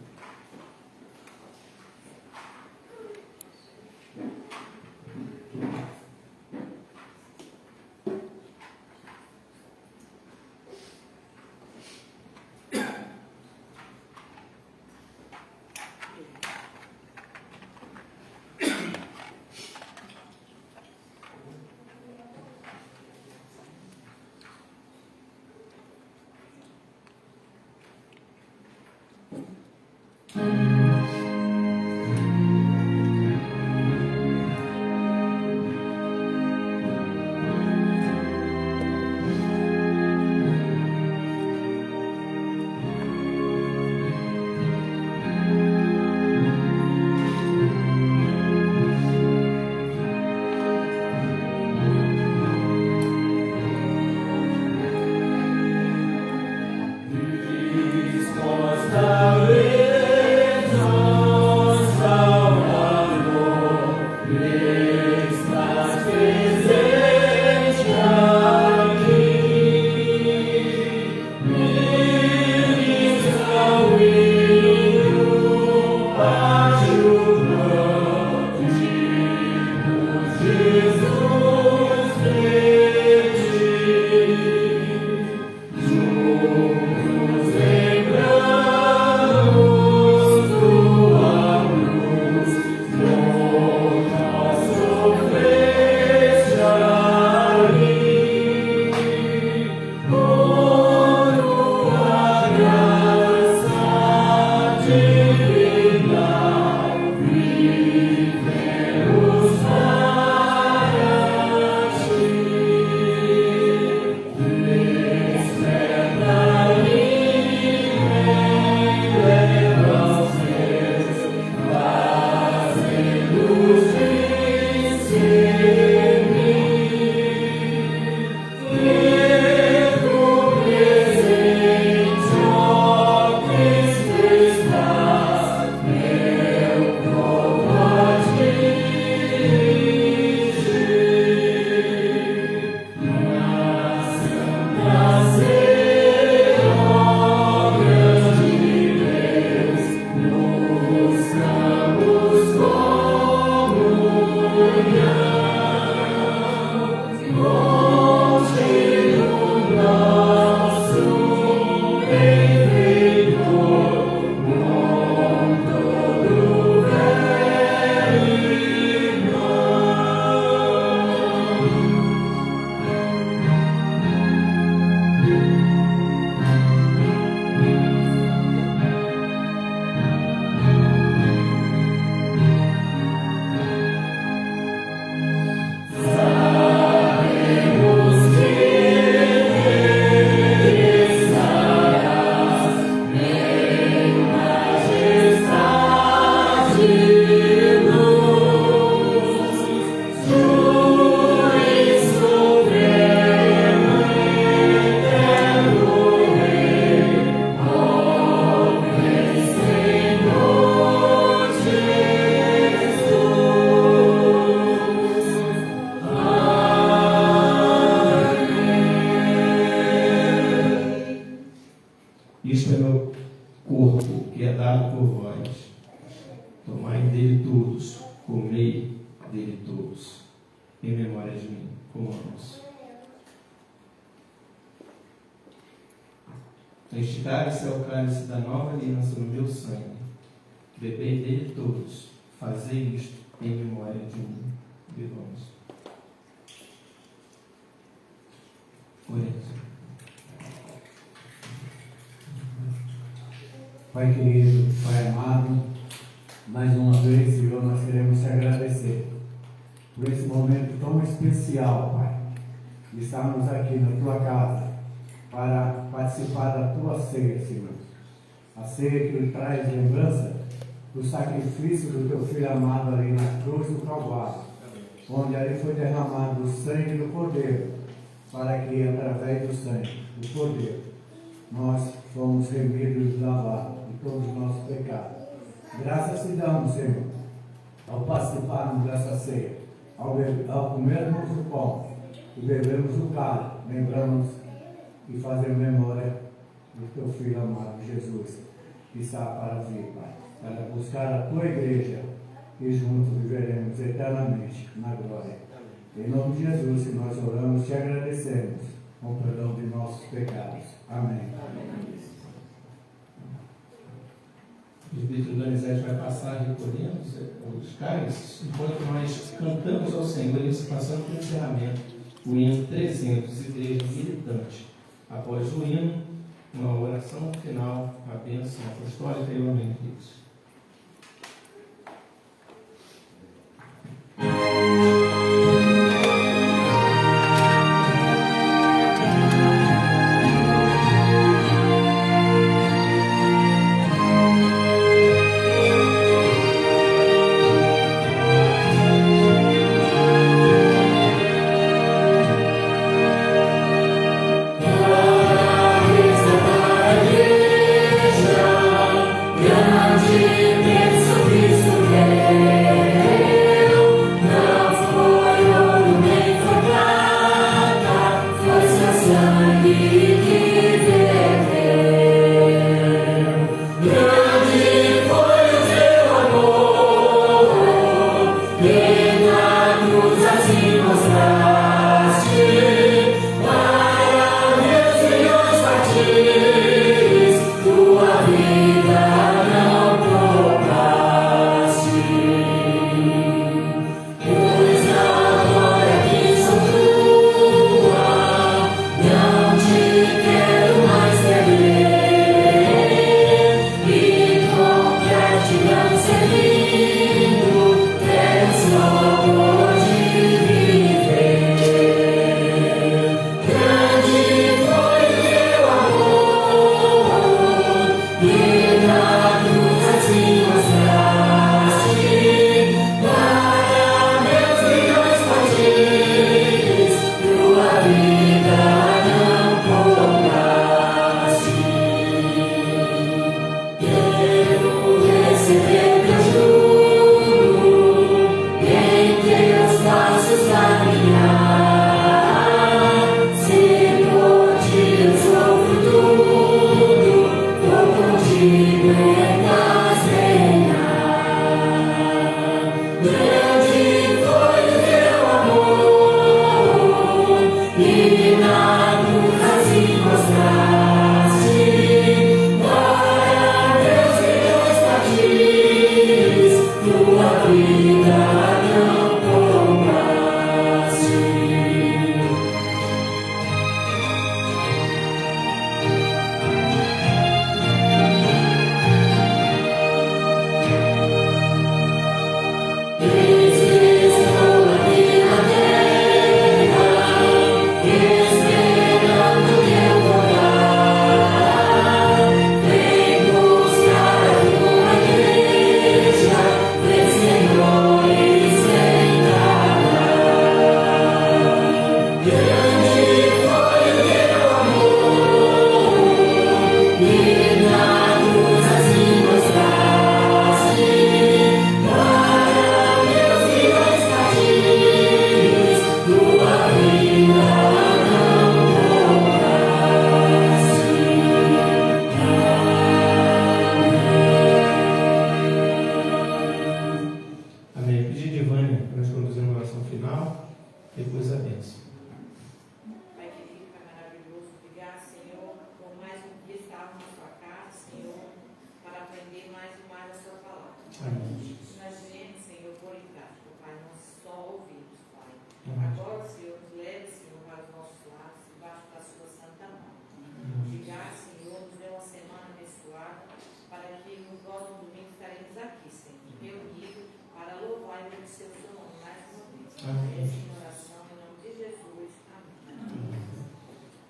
Isto é meu corpo, que é dado por vós. Tomai dele todos, comei dele todos, em memória de mim. Comamos. Este cálice é o cálice da nova aliança no meu sangue. Bebei dele todos. Fazei isto em memória de mim. Bebamos. Oremos. Pai querido, Pai amado, mais uma vez, Senhor, nós queremos te agradecer por esse momento tão especial, Pai, de estarmos aqui na tua casa para participar da tua ceia, Senhor. A ceia que traz lembrança do sacrifício do teu Filho amado ali na cruz do Calvário, onde ali foi derramado o sangue do Cordeiro, para que, através do sangue do Cordeiro, nós fomos remidos e lavados de todos os nossos pecados. Graças te damos, Senhor, ao participarmos dessa ceia, ao comermos o pão e bebermos o cálice, lembramos e fazemos memória do teu Filho amado, Jesus, que está para vir, Pai, para buscar a tua igreja e juntos viveremos eternamente na glória. Em nome de Jesus, que nós oramos e te agradecemos com o perdão de nossos pecados. Amém. O presbítero Donizete vai passar recolhendo os cálices, enquanto nós cantamos ao Senhor, isso passando para o encerramento, o hino 300, Igreja Militante. Após o hino, uma oração final, a bênção apostólica e o amém, queridos.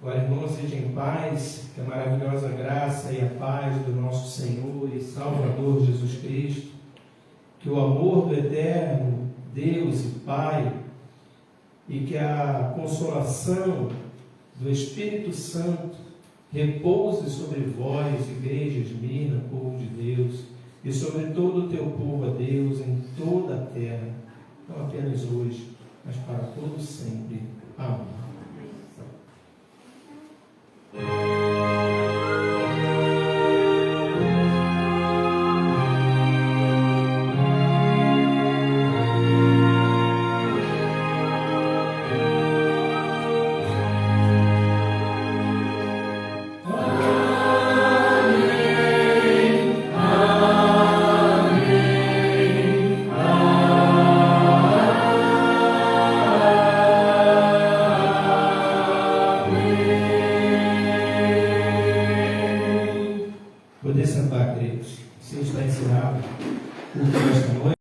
Agora, irmãos, ide em paz, que a maravilhosa graça e a paz do nosso Senhor e Salvador Jesus Cristo, que o amor do eterno Deus e Pai e que a consolação do Espírito Santo repouse sobre vós, igreja de Mirna, povo de Deus, e sobre todo o teu povo, a Deus, em toda a terra, não apenas hoje, mas para todo sempre. Amém. Amém.